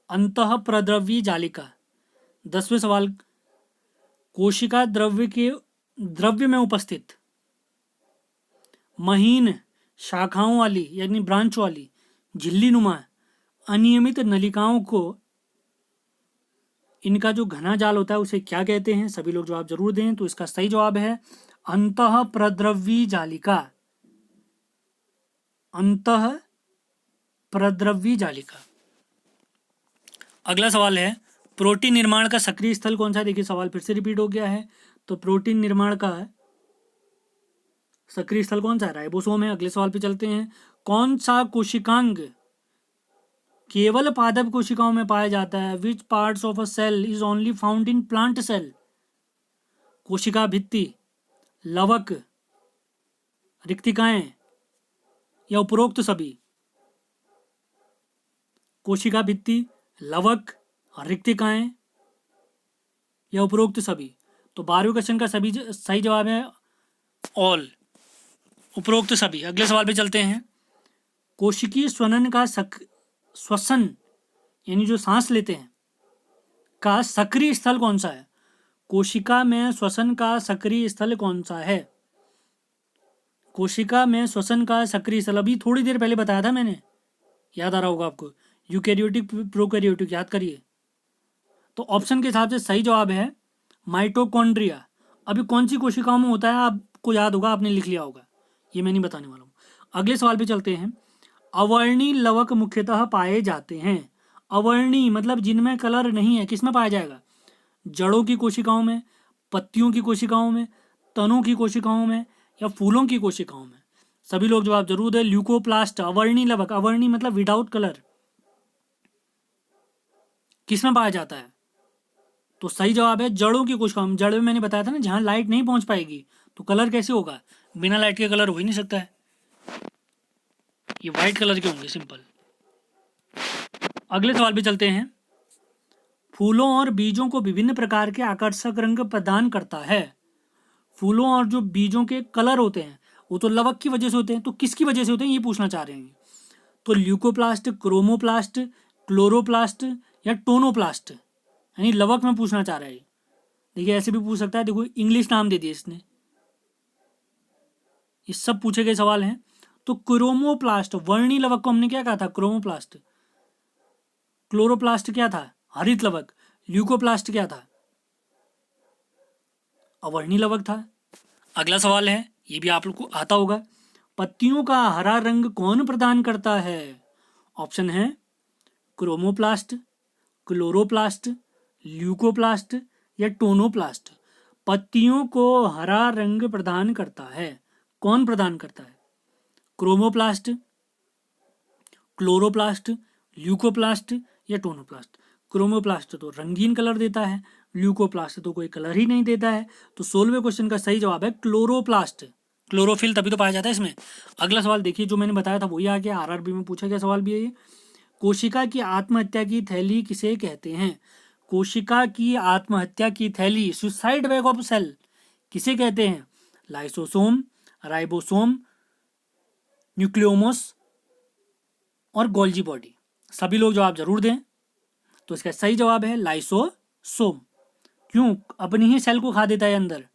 अंतः प्रद्रव्य जालिका। 10वें सवाल, कोशिका द्रव्य में उपस्थित महीन शाखाओं वाली यानी ब्रांच वाली झिल्ली नुमा अनियमित नलिकाओं को, इनका जो घना जाल होता है उसे क्या कहते हैं? सभी लोग जवाब जरूर दें। तो इसका सही जवाब है अंतः प्रद्रव्य जालिका। अंतः प्रद्रव्य जालिका। अगला सवाल है, प्रोटीन निर्माण का सक्रिय स्थल कौन सा है? देखिए सवाल फिर से रिपीट हो गया है। तो प्रोटीन निर्माण का सक्रिय स्थल कौन सा है? राइबोसोम है। अगले सवाल पे चलते हैं। कौन सा कोशिकांग केवल पादप कोशिकाओं में पाया जाता है? Which parts of a cell is only found in plant cell? कोशिका भित्ति, लवक, रिक्तिकाएं या उपरोक्त सभी? कोशिका भित्ति, लवक, रिक्तिकाएं या उपरोक्त सभी? तो 12वें क्वेश्चन का सही जवाब है ऑल, उपरोक्त सभी। अगले सवाल पे चलते हैं। कोशिकीय श्वसन का श्वसन यानी जो सांस लेते हैं का सक्रिय स्थल कौन सा है? कोशिका में श्वसन का सक्रिय स्थल कौन सा है? कोशिका में श्वसन का सक्रिय स्थल अभी थोड़ी देर पहले बताया था मैंने, याद आ रहा होगा आपको। यूकैरियोटिक, प्रोकैरियोटिक, याद करिए। तो ऑप्शन के हिसाब से सही जवाब है माइटोकॉन्ड्रिया। अभी कौन सी कोशिकाओं में होता है आपको याद होगा, आपने लिख लिया होगा, ये मैं नहीं बताने वाला हूँ। अगले सवाल पे चलते हैं। अवर्णी लवक मुख्यतः पाए जाते हैं। अवर्णी मतलब जिनमें कलर नहीं है, किसमें पाया जाएगा? जड़ों की कोशिकाओं में, पत्तियों की कोशिकाओं में, तनों की कोशिकाओं में या फूलों की कोशिकाओं में? सभी लोग जवाब जरूर दें। ल्यूकोप्लास्ट, अवर्णी लवक, अवर्णी मतलब विदाउट कलर, किसमें पाया जाता है? तो सही जवाब है जड़ों की कोशिकाओं में। जड़ में मैंने बताया था ना, जहां लाइट नहीं पहुंच पाएगी तो कलर कैसे होगा? बिना लाइट के कलर हो ही नहीं सकता है, ये व्हाइट कलर के होंगे, सिंपल। अगले सवाल पे चलते हैं। फूलों और बीजों को विभिन्न प्रकार के आकर्षक रंग प्रदान करता है। फूलों और जो बीजों के कलर होते हैं वो तो लवक की वजह से होते हैं, तो किसकी वजह से होते हैं ये पूछना चाह रहे हैं। तो ल्यूकोप्लास्ट, क्रोमोप्लास्ट, क्लोरोप्लास्ट या टोनोप्लास्ट, यानी लवक में पूछना चाह रहा है। देखिए ऐसे भी पूछ सकता है, देखो इंग्लिश नाम दे दिए इसने, ये सब पूछे गए सवाल हैं। तो क्रोमोप्लास्ट वर्णी लवक को हमने क्या कहा था, क्रोमोप्लास्ट। क्लोरोप्लास्ट क्या था, हरित लवक। ल्यूकोप्लास्ट क्या था, अवर्णी लवक था। अगला सवाल है, ये भी आप लोग को आता होगा, पत्तियों का हरा रंग कौन प्रदान करता है। ऑप्शन है क्रोमोप्लास्ट, क्लोरोप्लास्ट, ल्यूकोप्लास्ट या टोनोप्लास्ट। पत्तियों को हरा रंग प्रदान करता है, कौन प्रदान करता है। क्रोमोप्लास्ट, क्लोरोप्लास्ट, ल्यूकोप्लास्ट या टोनोप्लास्ट। क्रोमोप्लास्ट तो रंगीन कलर देता है, ल्यूकोप्लास्ट तो कोई कलर ही नहीं देता है। तो 16वें क्वेश्चन का सही जवाब है क्लोरोप्लास्ट। क्लोरोफिल तभी तो पाया जाता है इसमें। अगला सवाल देखिए, जो मैंने बताया था वही आ गया, आरआरबी में पूछा गया सवाल भी है ये। कोशिका की आत्महत्या की थैली किसे कहते हैं। कोशिका की आत्महत्या की थैली, सुसाइड बैग ऑफ सेल, किसे कहते हैं। लाइसोसोम, राइबोसोम, न्यूक्लियोमस और गोल्जी बॉडी। सभी लोग जवाब जरूर दें। तो इसका सही जवाब है लाइसोसोम। क्यों, अपनी ही सेल को खा देता है अंदर।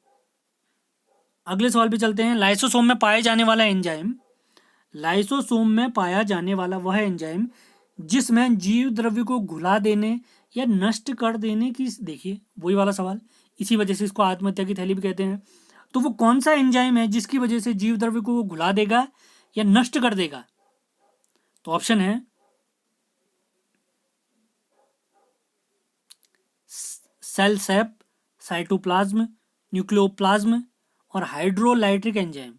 अगले सवाल पे चलते हैं। लाइसोसोम में पाए जाने वाला एंजाइम, लाइसोसोम में पाया जाने वाला वह एंजाइम जिसमें जीव द्रव्य को घुला देने या नष्ट कर देने की, देखिए वही वाला सवाल, इसी वजह से इसको आत्महत्या की थैली भी कहते हैं। तो वो कौन सा एंजाइम है जिसकी वजह से जीव द्रव्य को वो घुला देगा या नष्ट कर देगा। तो ऑप्शन है सेल सेप, साइटोप्लाज्म, न्यूक्लियोप्लाज्म और हाइड्रोलाइटिक एंजाइम।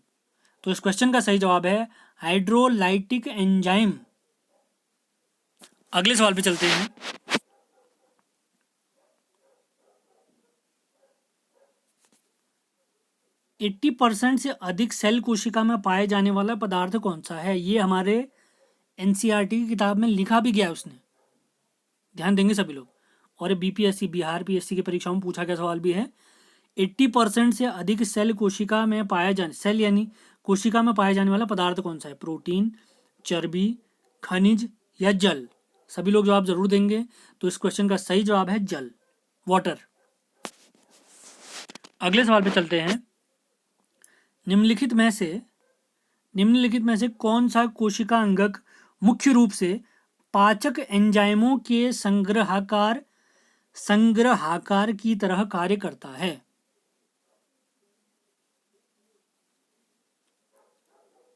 तो इस क्वेश्चन का सही जवाब है हाइड्रोलाइटिक एंजाइम। अगले सवाल पे चलते हैं। एट्टी % से अधिक सेल कोशिका में पाए जाने वाला पदार्थ कौन सा है। ये हमारे एनसीईआरटी की किताब में लिखा भी गया है उसने, ध्यान देंगे सभी लोग। और बीपीएससी, बिहार पीएससी की परीक्षाओं में पूछा गया सवाल भी है। 80% से अधिक सेल कोशिका में पाया जाने, सेल यानी कोशिका में पाया जाने वाला पदार्थ कौन सा है। प्रोटीन, चर्बी, खनिज या जल। सभी लोग जवाब जरूर देंगे। तो इस क्वेश्चन का सही जवाब है जल, वाटर। अगले सवाल पे चलते हैं। निम्नलिखित में से कौन सा कोशिका अंगक मुख्य रूप से पाचक एंजाइमों के संग्रहाकार की तरह कार्य करता है।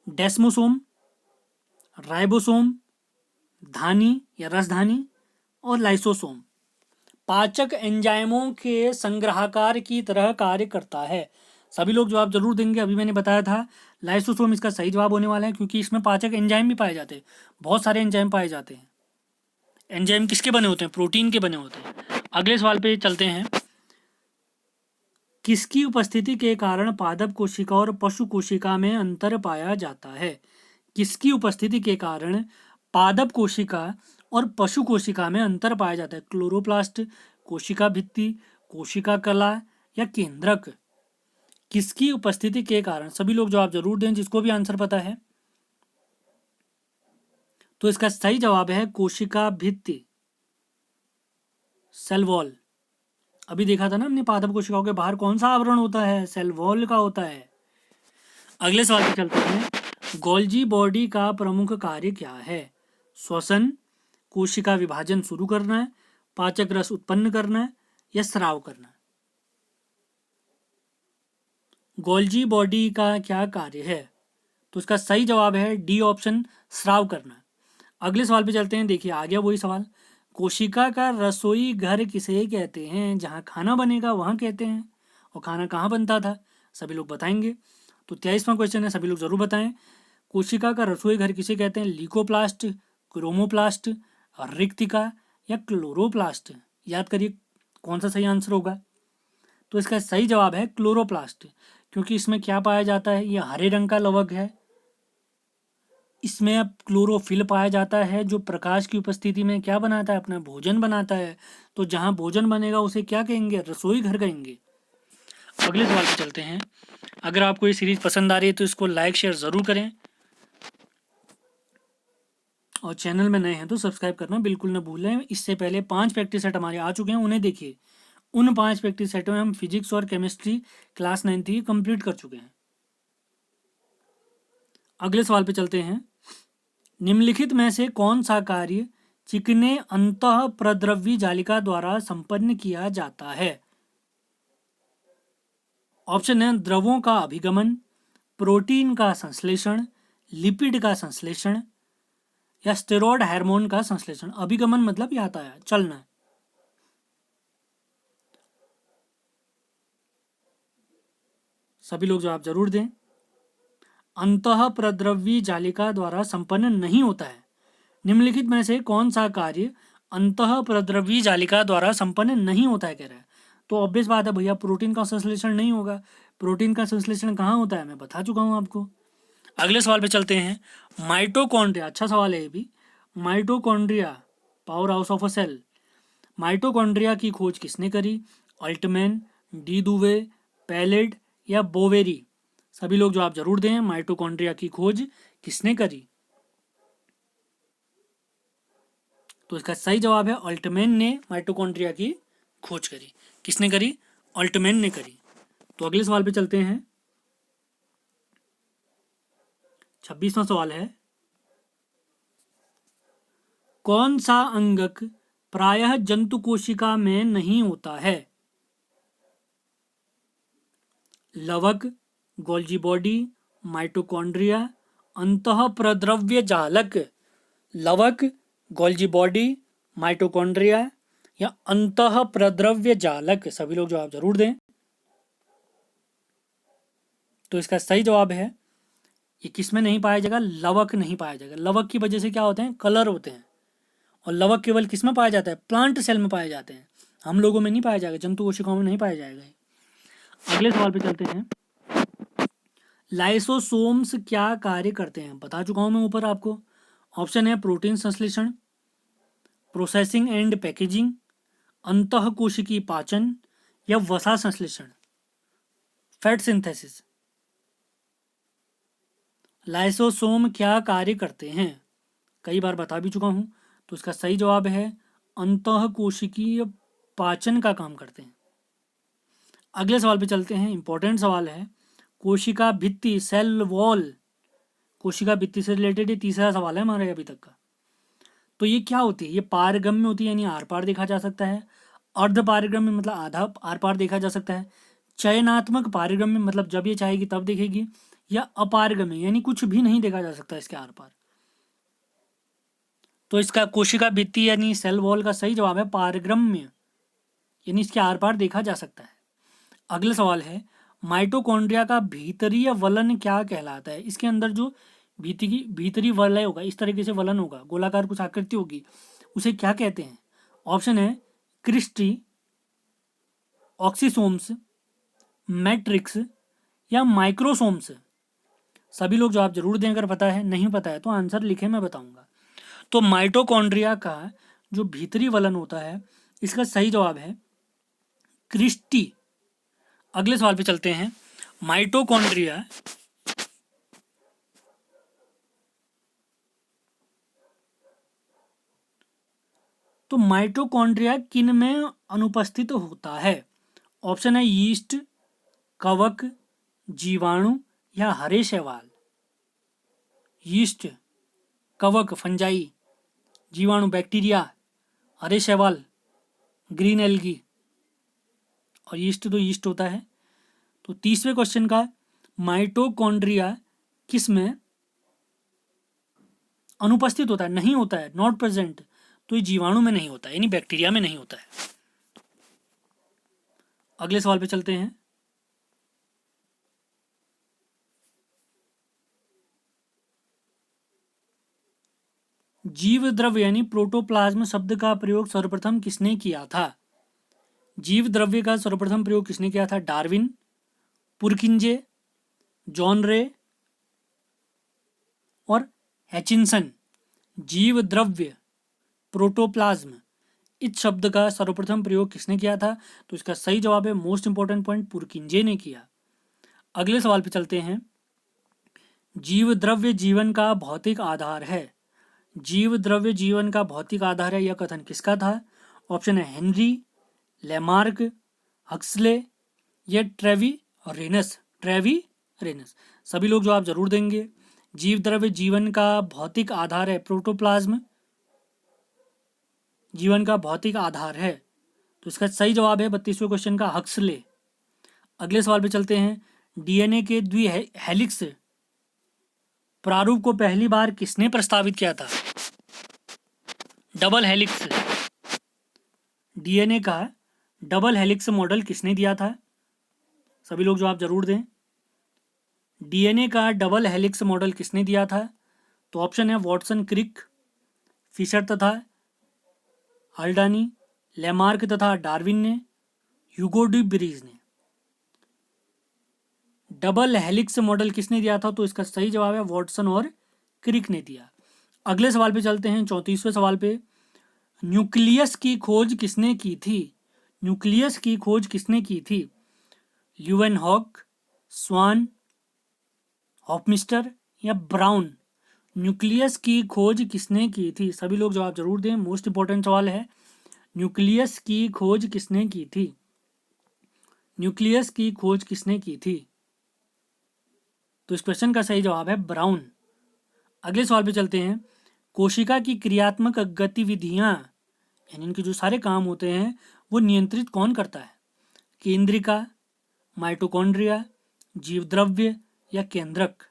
डेस्मोसोम, राइबोसोम, धानी या रसधानी और लाइसोसोम। पाचक एंजाइमों के संग्रहाकार की तरह कार्य करता है। सभी लोग जवाब जरूर देंगे। अभी मैंने बताया था लाइसोसोम इसका सही जवाब होने वाला है, क्योंकि इसमें पाचक एंजाइम भी पाए जाते हैं, बहुत सारे एंजाइम पाए जाते हैं। एंजाइम किसके बने होते हैं, प्रोटीन के बने होते हैं। अगले सवाल पे चलते हैं। किसकी उपस्थिति के कारण पादप कोशिका और पशु कोशिका में अंतर पाया जाता है। किसकी उपस्थिति के कारण पादप कोशिका और पशु कोशिका में अंतर पाया जाता है। क्लोरोप्लास्ट, कोशिका भित्ति, कोशिका कला या केंद्रक। किसकी उपस्थिति के कारण, सभी लोग जवाब जरूर दें जिसको भी आंसर पता है। तो इसका सही जवाब है कोशिका भित्ति, सेल वॉल। अभी देखा था ना हमने, पादप कोशिकाओं के बाहर कौन सा आवरण होता है, सेल वॉल का होता है। अगले सवाल पे चलते हैं। गोल्जी बॉडी का प्रमुख कार्य क्या है। श्वसन, कोशिका विभाजन शुरू करना है, पाचक रस उत्पन्न करना है या स्राव करना है। गोल्जी बॉडी का क्या कार्य है। तो इसका सही जवाब है डी ऑप्शन, स्राव करना। अगले सवाल पे चलते हैं। देखिए आ गया वही सवाल। कोशिका का रसोई घर किसे कहते हैं। जहाँ खाना बनेगा वहाँ कहते हैं। और खाना कहाँ बनता था, सभी लोग बताएंगे। तो 23वां क्वेश्चन है, सभी लोग जरूर बताएं। कोशिका का रसोई घर किसे कहते हैं। ल्यूकोप्लास्ट, क्रोमोप्लास्ट, रिक्तिका या क्लोरोप्लास्ट। याद करिए कौन सा सही आंसर होगा। तो इसका सही जवाब है क्लोरोप्लास्ट, क्योंकि इसमें क्या पाया जाता है, ये हरे रंग का लवक है। इसमें अब क्लोरोफिल पाया जाता है, जो प्रकाश की उपस्थिति में क्या बनाता है, अपना भोजन बनाता है। तो जहाँ भोजन बनेगा उसे क्या कहेंगे, रसोई घर कहेंगे। अगले सवाल पे चलते हैं। अगर आपको ये सीरीज पसंद आ रही है तो इसको लाइक शेयर ज़रूर करें, और चैनल में नए हैं तो सब्सक्राइब करना बिल्कुल ना भूलें। इससे पहले 5 प्रैक्टिस सेट हमारे आ चुके हैं, उन्हें देखिए। उन 5 प्रैक्टिस सेटों में हम फिजिक्स और केमिस्ट्री क्लास 9th की कंप्लीट कर चुके हैं। अगले सवाल पे चलते हैं। निम्नलिखित में से कौन सा कार्य चिकने अंतः प्रद्रव्य जालिका द्वारा संपन्न किया जाता है? ऑप्शन है द्रवों का अभिगमन, प्रोटीन का संश्लेषण, लिपिड का संश्लेषण, या स्टेरॉयड हार्मोन का संश्लेषण। अभिगमन मतलब यातायात, चलना। सभी लोग जवाब जरूर दें। अंतः प्रद्रव्य जालिका द्वारा संपन्न नहीं होता है। निम्नलिखित में से कौन सा कार्य अंतः प्रद्रव्य जालिका द्वारा संपन्न नहीं होता है, कह रहा है। तो ऑब्वियस बात है भैया, प्रोटीन का संश्लेषण नहीं होगा। प्रोटीन का संश्लेषण कहाँ होता है, मैं बता चुका हूँ आपको। अगले सवाल पे चलते हैं। माइटोकॉन्ड्रिया, अच्छा सवाल है ये भी। Mitochondria, power house of a cell. Mitochondria की खोज किसने करी? अल्टमैन, डी दुवे, पैलेट, या बोवेरी। सभी लोग जवाब जरूर दें। माइटोकॉन्ड्रिया की खोज किसने करी? तो इसका सही जवाब है अल्टमैन ने माइटोकॉन्ड्रिया की खोज करी। किसने करी? अल्टमैन ने करी। तो अगले सवाल पे चलते हैं। 26वां सवाल है। कौन सा अंगक प्रायः जंतु कोशिका में नहीं होता है? लवक, गोल्जी बॉडी, माइटोकॉन्ड्रिया, अंतःप्रद्रव्य जालक। लवक, गोल्जी बॉडी, माइटोकॉन्ड्रिया, या अंतःप्रद्रव्य जालक। सभी लोग जवाब जरूर दें। तो इसका सही जवाब है, ये किस में नहीं पाया जाएगा? लवक नहीं पाया जाएगा। लवक की वजह से क्या होते हैं? कलर होते हैं। और लवक केवल किस में पाया जाता है? प्लांट सेल में पाए जाते हैं। हम लोगों में नहीं पाया जाएगा, जंतु कोशिकाओं में नहीं पाया जाएगा। अगले सवाल पे चलते हैं। लाइसोसोम्स क्या कार्य करते हैं? बता चुका हूं मैं ऊपर आपको। ऑप्शन है प्रोटीन संश्लेषण, प्रोसेसिंग एंड पैकेजिंग, अंतःकोशिकीय पाचन, या वसा संश्लेषण, फैट सिंथेसिस। लाइसोसोम क्या कार्य करते हैं? कई बार बता भी चुका हूं। तो इसका सही जवाब है अंतःकोशिकीय पाचन का काम करते हैं। अगले सवाल पे चलते हैं। इंपॉर्टेंट सवाल है। कोशिका भित्ति, सेल वॉल, कोशिका भित्ति से रिलेटेड ये तीसरा सवाल है हमारे अभी तक का। तो ये क्या होती है? ये पारगम्य होती है, यानी आर पार देखा जा सकता है। अर्ध पारगम्य मतलब आधा आर पार देखा जा सकता है। चयनात्मक पारगम्य मतलब जब ये चाहेगी तब देखेगी। या अपारगम्य यानी कुछ भी नहीं देखा जा सकता इसके आर पार। तो इसका कोशिका भित्ति यानी सेल वॉल का सही जवाब है पारगम्य, यानी इसके आर पार देखा जा सकता है। अगला सवाल है। माइटोकॉन्ड्रिया का भीतरीय वलन क्या कहलाता है? इसके अंदर जो भीतरी वलय होगा, इस तरीके से वलन होगा, गोलाकार कुछ आकृति होगी, उसे क्या कहते हैं? ऑप्शन है क्रिस्टी, ऑक्सीसोम्स, मैट्रिक्स, या माइक्रोसोम्स। सभी लोग जवाब जरूर दें अगर पता है। नहीं पता है तो आंसर लिखें, मैं बताऊंगा। तो माइटोकॉन्ड्रिया का जो भीतरी वलन होता है, इसका सही जवाब है क्रिस्टी। अगले सवाल पे चलते हैं। माइटोकॉन्ड्रिया तो माइटोकॉन्ड्रिया किन में अनुपस्थित होता है? ऑप्शन है यीस्ट, कवक, जीवाणु, या हरे शैवाल। यीस्ट, कवक फंजाई, जीवाणु बैक्टीरिया, हरे शैवाल ग्रीन एल्गी, और यीस्ट तो यीस्ट होता है। तो तीसरे क्वेश्चन का माइटोकॉन्ड्रिया किस में अनुपस्थित होता है? नहीं होता है, नॉट प्रेजेंट। तो ये जीवाणु में नहीं होता है, यानी बैक्टीरिया में नहीं होता है। अगले सवाल पे चलते हैं। जीव द्रव्य यानी प्रोटोप्लाज्म शब्द का प्रयोग सर्वप्रथम किसने किया था? जीव द्रव्य का सर्वप्रथम प्रयोग किसने किया था? डार्विन, पुरकिंजे, जॉन रे, और हैचिंसन। जीव द्रव्य, प्रोटोप्लाज्म, इस शब्द का सर्वप्रथम प्रयोग किसने किया था? तो इसका सही जवाब है, मोस्ट इंपॉर्टेंट पॉइंट, पुरकिंजे ने किया। अगले सवाल पे चलते हैं। जीव द्रव्य जीवन का भौतिक आधार है। जीव द्रव्य जीवन का भौतिक आधार है, यह कथन किसका था? ऑप्शन है हेनरी, लेमार्क, हक्सले या ट्रेवी रेनस। सभी लोग जवाब जरूर देंगे। जीव द्रव्य जीवन का भौतिक आधार है, प्रोटोप्लाज्म जीवन का भौतिक आधार है। तो इसका सही जवाब है 32वें क्वेश्चन का हक्सले। अगले सवाल पे चलते हैं। डीएनए के हेलिक्स प्रारूप को पहली बार किसने प्रस्तावित किया था? डबल हेलिक्स, डीएनए का डबल हेलिक्स मॉडल किसने दिया था? सभी लोग जवाब जरूर दें। डीएनए का डबल हेलिक्स मॉडल किसने दिया था? तो ऑप्शन है वॉटसन, क्रिक, फिशर तथा हल्डानी, लेमार्क तथा डार्विन ने, ह्यूगो डी ब्रीज ने। डबल हेलिक्स मॉडल किसने दिया था? तो इसका सही जवाब है वॉटसन और क्रिक ने दिया। अगले सवाल पे चलते हैं, 34वें सवाल पे। न्यूक्लियस की खोज किसने की थी? न्यूक्लियस की खोज किसने की थी? ल्यूवेनहॉक, स्वान, हॉफमिस्टर या ब्राउन? न्यूक्लियस की खोज किसने की थी? सभी लोग जवाब जरूर दें, मोस्ट इंपॉर्टेंट सवाल है। न्यूक्लियस की खोज किसने की थी? न्यूक्लियस की खोज किसने की थी? तो इस क्वेश्चन का सही जवाब है ब्राउन। अगले सवाल पे चलते हैं। कोशिका की क्रियात्मक गतिविधियां, यानी इनके जो सारे काम होते हैं वो नियंत्रित कौन करता है? केंद्रिका, माइटोकॉन्ड्रिया, जीवद्रव्य या केंद्रक?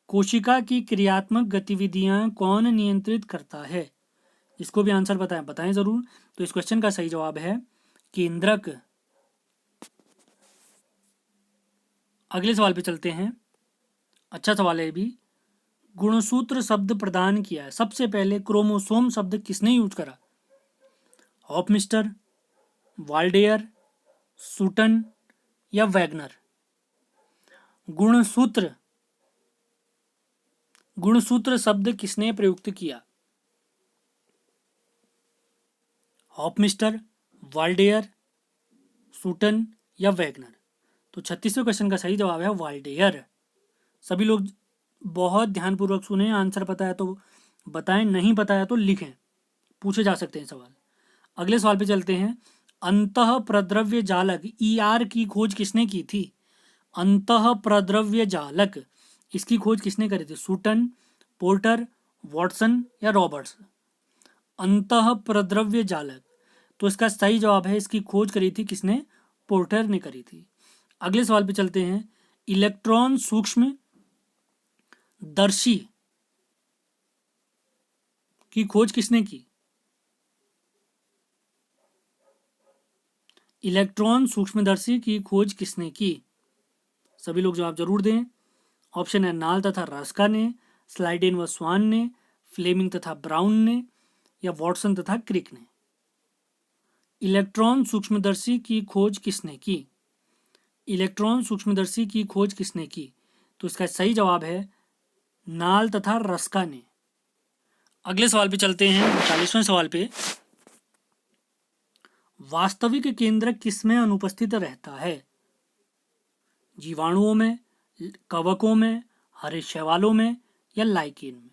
कोशिका की क्रियात्मक गतिविधियां कौन नियंत्रित करता है? इसको भी आंसर बताएं जरूर। तो इस क्वेश्चन का सही जवाब है केंद्रक। अगले सवाल पे चलते हैं। अच्छा सवाल है भी। गुणसूत्र शब्द प्रदान किया है, सबसे पहले क्रोमोसोम शब्द किसने यूज करा? हॉफमिस्टर, वाल्डेयर, सूटन या वैगनर? गुणसूत्र शब्द किसने प्रयुक्त किया? हॉफमिस्टर, वाल्डेयर, सूटन या वैगनर? तो 36वें क्वेश्चन का सही जवाब है वाल्डेयर। सभी लोग बहुत ध्यानपूर्वक सुने, आंसर पता है तो बताएं, नहीं पता है तो लिखें, पूछे जा सकते हैं सवाल। अगले सवाल पे चलते हैं। अंतः प्रद्रव्य जालक ईआर की खोज किसने की थी? अंतः प्रद्रव्य जालक, इसकी खोज किसने करी थी? सूटन, पोर्टर, वॉटसन या रॉबर्ट्स? अंतः प्रद्रव्य जालक, तो इसका सही जवाब है इसकी खोज करी थी किसने? पोर्टर ने करी थी। अगले सवाल पे चलते हैं। इलेक्ट्रॉन सूक्ष्म दर्शी की खोज किसने की? इलेक्ट्रॉन सूक्ष्मदर्शी की खोज किसने की? सभी लोग जवाब जरूर दें। ऑप्शन है नाल तथा रास्का ने, स्लाइडेन व स्वान ने, फ्लेमिंग तथा ब्राउन ने या वॉटसन तथा क्रिक ने? इलेक्ट्रॉन सूक्ष्मदर्शी की खोज किसने की? इलेक्ट्रॉन सूक्ष्मदर्शी की खोज किसने की? तो इसका सही जवाब है नाल तथा रस्का ने। अगले सवाल पे चलते हैं, 40वें सवाल पे। वास्तविक केंद्रक किसमें अनुपस्थित रहता है? जीवाणुओं में, कवकों में, हरे शैवालों में या लाइकेन में?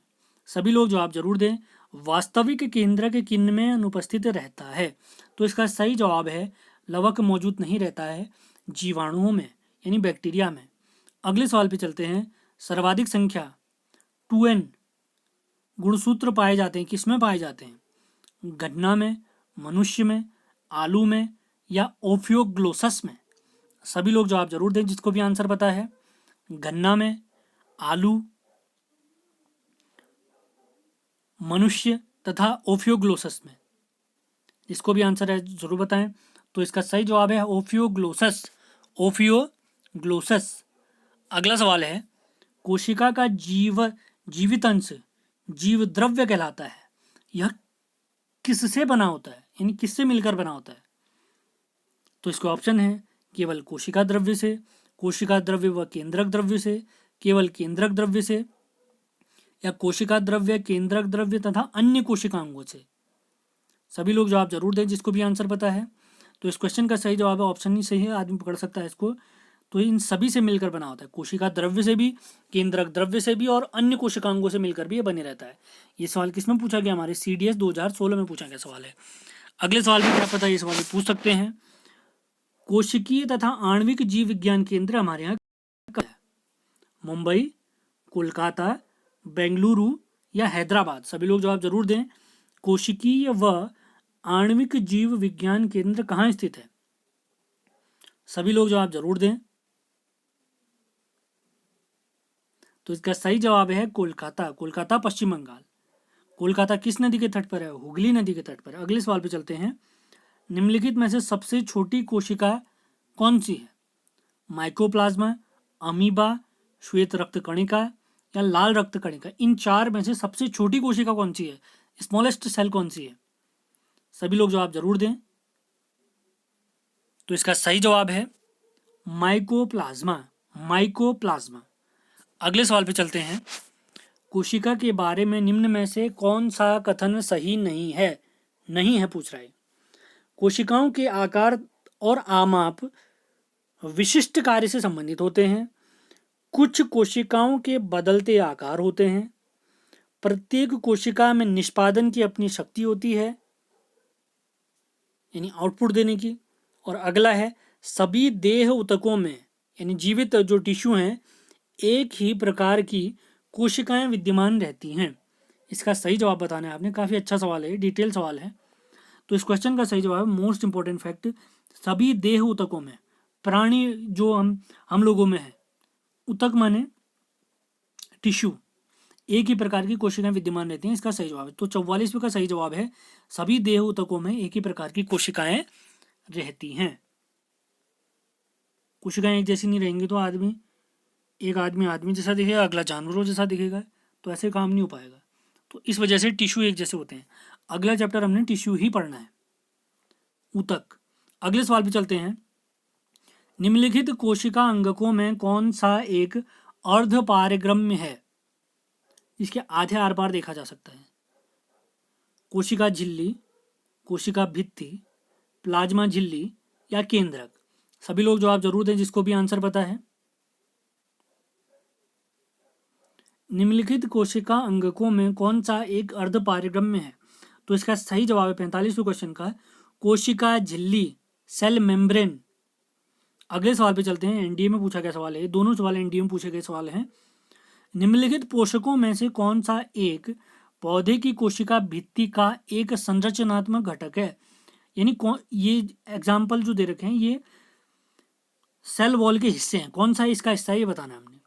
सभी लोग जवाब जरूर दें। वास्तविक केंद्रक किन में अनुपस्थित रहता है? तो इसका सही जवाब है लवक मौजूद नहीं रहता है जीवाणुओं में, यानी बैक्टीरिया में। अगले सवाल पे चलते हैं। सर्वाधिक संख्या 2n गुणसूत्र पाए जाते हैं, किसमें पाए जाते हैं? गन्ना में, मनुष्य में, आलू में या ओफियोग्लोसस में? सभी लोग जवाब जरूर दें जिसको भी आंसर पता है। गन्ना में, आलू, मनुष्य तथा ओफियोग्लोसस में? इसको भी आंसर है जरूर बताएं। तो इसका सही जवाब है ओफियोग्लोसस। ओफियोग्लोसस। अगला सवाल है। कोशिका का जीवित अंश जीव द्रव्य कहलाता है, यह किससे बना होता है, यानी किससे मिलकर बना होता है? तो इसके ऑप्शन है केवल कोशिका द्रव्य से, कोशिका द्रव्य व केंद्रक द्रव्य से, केवल केंद्रक द्रव्य से या कोशिका द्रव्य, केंद्रक द्रव्य तथा अन्य कोशिकांगों से? सभी लोग जवाब जरूर दें जिसको भी आंसर पता है। तो इस क्वेश्चन का सही जवाब है ऑप्शन नहीं सही है, आदमी पकड़ सकता है इसको। तो इन सभी से मिलकर बना होता है, कोशिका द्रव्य से भी, केंद्रक द्रव्य से भी और अन्य कोशिकांगों से मिलकर भी ये बने रहता है। ये सवाल किसमें पूछा गया, हमारे CDS 2016 में पूछा गया सवाल है। अगले सवाल में क्या पता ये सवाल पूछ सकते हैं, कोशिकीय तथा आणविक जीव विज्ञान केंद्र हमारे यहाँ कहाँ है? मुंबई, कोलकाता, बेंगलुरु या हैदराबाद? सभी लोग जवाब जरूर दें। कोशिकीय व आणविक जीव विज्ञान केंद्र कहाँ स्थित है? सभी लोग जवाब जरूर दें। तो इसका सही जवाब है कोलकाता। कोलकाता पश्चिम बंगाल। कोलकाता किस नदी के तट पर है? हुगली नदी के तट पर। अगले सवाल पे चलते हैं, निम्नलिखित में से सबसे छोटी कोशिका कौन सी है? माइकोप्लाज्मा, अमीबा, श्वेत रक्त कणिका या लाल रक्त कणिका? इन चार में से सबसे छोटी कोशिका कौन सी है? स्मॉलेस्ट सेल कौन सी है? सभी लोग जवाब जरूर दें। तो इसका सही जवाब है माइकोप्लाज्मा। माइकोप्लाज्मा। अगले सवाल पे चलते हैं, कोशिका के बारे में निम्न में से कौन सा कथन सही नहीं है? नहीं है पूछ रहा है। कोशिकाओं के आकार और आमाप विशिष्ट कार्य से संबंधित होते हैं। कुछ कोशिकाओं के बदलते आकार होते हैं। प्रत्येक कोशिका में निष्पादन की अपनी शक्ति होती है, यानी आउटपुट देने की। और अगला है, सभी देह ऊतकों में यानी जीवित जो टिश्यू हैं एक ही प्रकार की कोशिकाएं विद्यमान रहती हैं। इसका सही जवाब बताना है आपने। काफ़ी अच्छा सवाल है, डिटेल सवाल है। तो इस क्वेश्चन का सही जवाब है, मोस्ट इंपॉर्टेंट फैक्ट, सभी देह ऊतकों में, प्राणी जो हम लोगों में है, ऊतक माने टिश्यू, एक ही प्रकार की कोशिकाएं विद्यमान रहती हैं। इसका सही जवाब है। तो 44वें का सही जवाब है, सभी देह ऊतकों में एक ही प्रकार की कोशिकाएं रहती हैं। कोशिकाएं एक जैसी नहीं रहेंगी तो एक आदमी जैसा दिखेगा, अगला जानवरों जैसा दिखेगा, तो ऐसे काम नहीं हो पाएगा। तो इस वजह से टिश्यू एक जैसे होते हैं। अगला चैप्टर हमने टिश्यू ही पढ़ना है, ऊतक। अगले सवाल पे चलते हैं, निम्नलिखित कोशिका अंगकों में कौन सा एक अर्धपारगम्य है? इसके आधे आर पार देखा जा सकता है। कोशिका झिल्ली, कोशिका भित्ति, प्लाज्मा झिल्ली या केंद्रक? सभी लोग जवाब जरूर दें जिसको भी आंसर पता है। निम्नलिखित कोशिका अंगकों में कौन सा एक अर्धपारगम्य है? तो इसका सही जवाब है 45वें क्वेश्चन का, कोशिका झिल्ली, सेल मेम्ब्रेन। अगले सवाल पे चलते हैं, एनडीए में पूछा गया सवाल है, दोनों सवाल एनडीए में पूछे गए सवाल हैं। निम्नलिखित पोषकों में से कौन सा एक पौधे की कोशिका भित्ति का एक संरचनात्मक घटक है? यानी ये एग्जाम्पल जो दे रखे हैं ये सेल वॉल के हिस्से हैं, कौन सा इसका हिस्सा है ये बताना है हमने।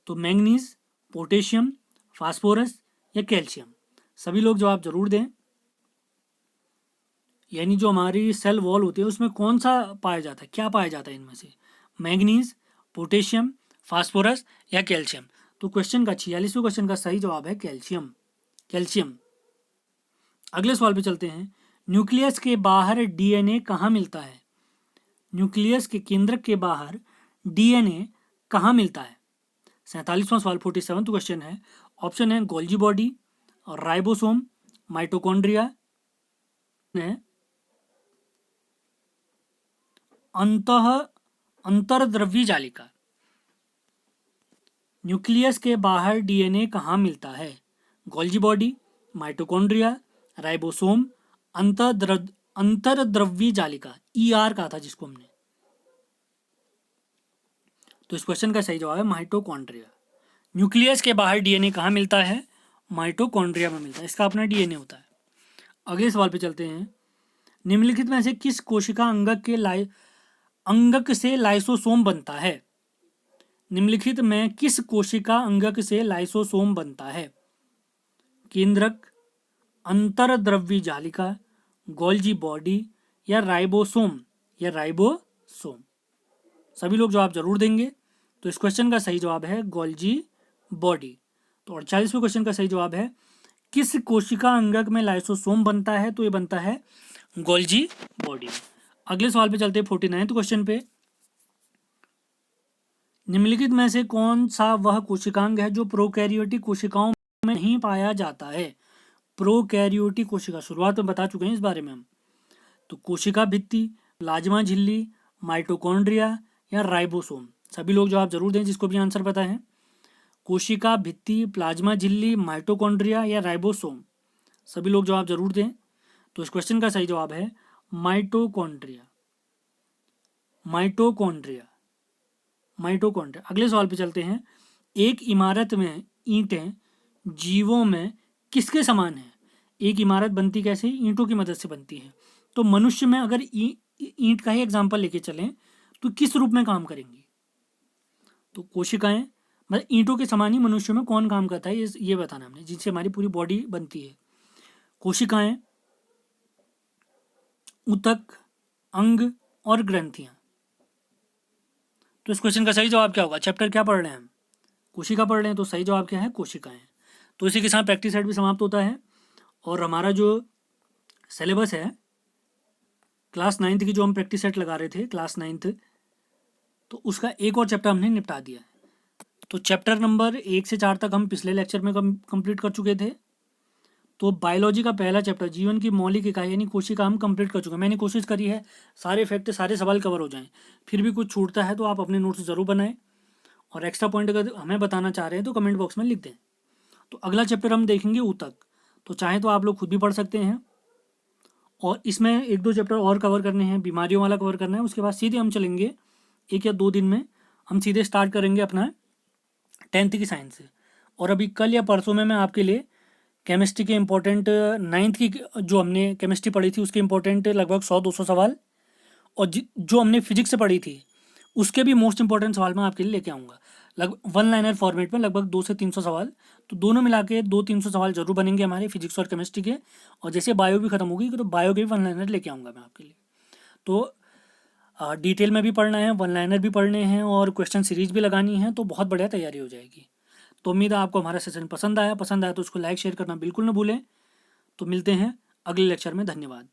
तो मैंगनीज, पोटेशियम, फास्फोरस या कैल्शियम? सभी लोग जवाब जरूर दें। यानी जो हमारी सेल वॉल होती है उसमें कौन सा पाया जाता है, क्या पाया जाता है इनमें से? मैंगनीज, पोटेशियम, फास्फोरस या कैल्शियम? तो क्वेश्चन का 46वें क्वेश्चन का सही जवाब है कैल्शियम। कैल्शियम। अगले सवाल पे चलते हैं, न्यूक्लियस के बाहर डीएनए कहाँ मिलता है? न्यूक्लियस के केंद्रक के बाहर डीएनए कहाँ मिलता है? 47वां सवाल 47th क्वेश्चन है। ऑप्शन है गोल्जी बॉडी, राइबोसोम, माइटोकॉन्ड्रिया, अंतर्द्रव्यी जालिका। न्यूक्लियस के बाहर डीएनए कहाँ मिलता है? गोल्जी बॉडी, माइटोकॉन्ड्रिया, राइबोसोम, अंतर्द्रव्यी जालिका। ER कहा था जिसको हमने। तो इस क्वेश्चन का सही जवाब है माइटोकॉन्ड्रिया। न्यूक्लियस के बाहर डीएनए कहाँ मिलता है? माइटोकॉन्ड्रिया में मिलता है, इसका अपना डीएनए होता है। अगले सवाल पे चलते हैं, निम्नलिखित में से किस कोशिका अंगक से लाइसोसोम बनता है? निम्नलिखित में किस कोशिका अंगक से लाइसोसोम बनता है? केंद्रक, अंतर्द्रव्यी जालिका, गोल्जी बॉडी या राइबोसोम सभी लोग जवाब जरूर देंगे। तो इस क्वेश्चन का सही जवाब है गोल्जी बॉडी। तो 48वें क्वेश्चन का सही जवाब है, किस कोशिका अंगक में लाइसोसोम बनता है? तो ये बनता है गोल्जी बॉडी। अगले सवाल पे चलते हैं 49वें क्वेश्चन पे, निम्नलिखित में से कौन सा वह कोशिकांग है जो प्रोकैरियोटिक कोशिकाओं में नहीं पाया जाता है? प्रोकैरियोटिक कोशिका शुरुआत में बता चुके हैं इस बारे में हम। तो कोशिका भित्ति, प्लाज्मा झिल्ली, माइटोकॉन्ड्रिया या राइबोसोम? सभी लोग जवाब जरूर दें जिसको भी आंसर पता है। कोशिका भित्ति, प्लाज्मा झिल्ली, माइटोकॉन्ड्रिया या राइबोसोम? सभी लोग जवाब जरूर दें। तो इस क्वेश्चन का सही जवाब है माइटोकॉन्ड्रिया। Mitochondria, mitochondria. अगले सवाल पे चलते हैं। एक इमारत में ईंटें जीवों में किसके समान है? एक इमारत बनती कैसे? ईंटों की मदद से बनती है। तो मनुष्य में अगर ईंट का ही एग्जाम्पल लेके चलें तो किस रूप में काम करेंगी? तो कोशिकाएं, मतलब ईंटों के समान ही मनुष्य में कौन काम करता है ये बताना हमने, जिनसे हमारी पूरी बॉडी बनती है। कोशिकाएं, ऊतक, अंग और ग्रंथियां। तो इस क्वेश्चन का सही जवाब क्या होगा? चैप्टर क्या पढ़ रहे हैं हम? कोशिका पढ़ रहे हैं, तो सही जवाब क्या है? कोशिकाएं। तो इसी के साथ प्रैक्टिस सेट भी समाप्त होता है और हमारा जो सिलेबस है क्लास 9th की, जो हम प्रैक्टिस सेट लगा रहे थे क्लास 9th, तो उसका एक और चैप्टर हमने निपटा दिया है। तो चैप्टर नंबर 1 से 4 तक हम पिछले लेक्चर में कंप्लीट कर चुके थे। तो बायोलॉजी का पहला चैप्टर जीवन की मौलिक इकाई यानी कोशिका हम कंप्लीट कर चुके हैं। मैंने कोशिश करी है सारे फैक्ट, सारे सवाल कवर हो जाएं। फिर भी कुछ छूटता है तो आप अपने नोट्स ज़रूर बनाएं और एक्स्ट्रा पॉइंट अगर हमें बताना चाह रहे हैं तो कमेंट बॉक्स में लिख दें। तो अगला चैप्टर हम देखेंगे ऊतक। तो चाहे तो आप लोग खुद भी पढ़ सकते हैं और इसमें 1-2 चैप्टर और कवर करने हैं, बीमारियों वाला कवर करना है। उसके बाद सीधे हम चलेंगे 1 या 2 दिन में हम सीधे स्टार्ट करेंगे अपना 10th की साइंस से। और अभी कल या परसों में मैं आपके लिए केमिस्ट्री के इंपॉर्टेंट 9th की जो हमने केमिस्ट्री पढ़ी थी उसके इंपॉर्टेंट लगभग 100-200 सवाल, और जो हमने फिजिक्स से पढ़ी थी उसके भी मोस्ट इंपॉर्टेंट सवाल मैं आपके लिए लेके आऊँगा। लगभग 1 लाइनर फॉर्मेट में लगभग 200 से 300 सवाल। तो दोनों मिला के 200-300 सवाल जरूर बनेंगे हमारे फिजिक्स और केमिस्ट्री के। और जैसे बायो भी खत्म होगी तो बायो के भी 1 लाइनर लेके आऊँगा मैं आपके लिए। तो डिटेल में भी पढ़ना है, 1 लाइनर भी पढ़ने हैं और क्वेश्चन सीरीज भी लगानी है, तो बहुत बढ़िया तैयारी हो जाएगी। तो उम्मीद है आपको हमारा सेशन पसंद आया तो उसको लाइक शेयर करना बिल्कुल ना भूलें। तो मिलते हैं अगले लेक्चर में। धन्यवाद।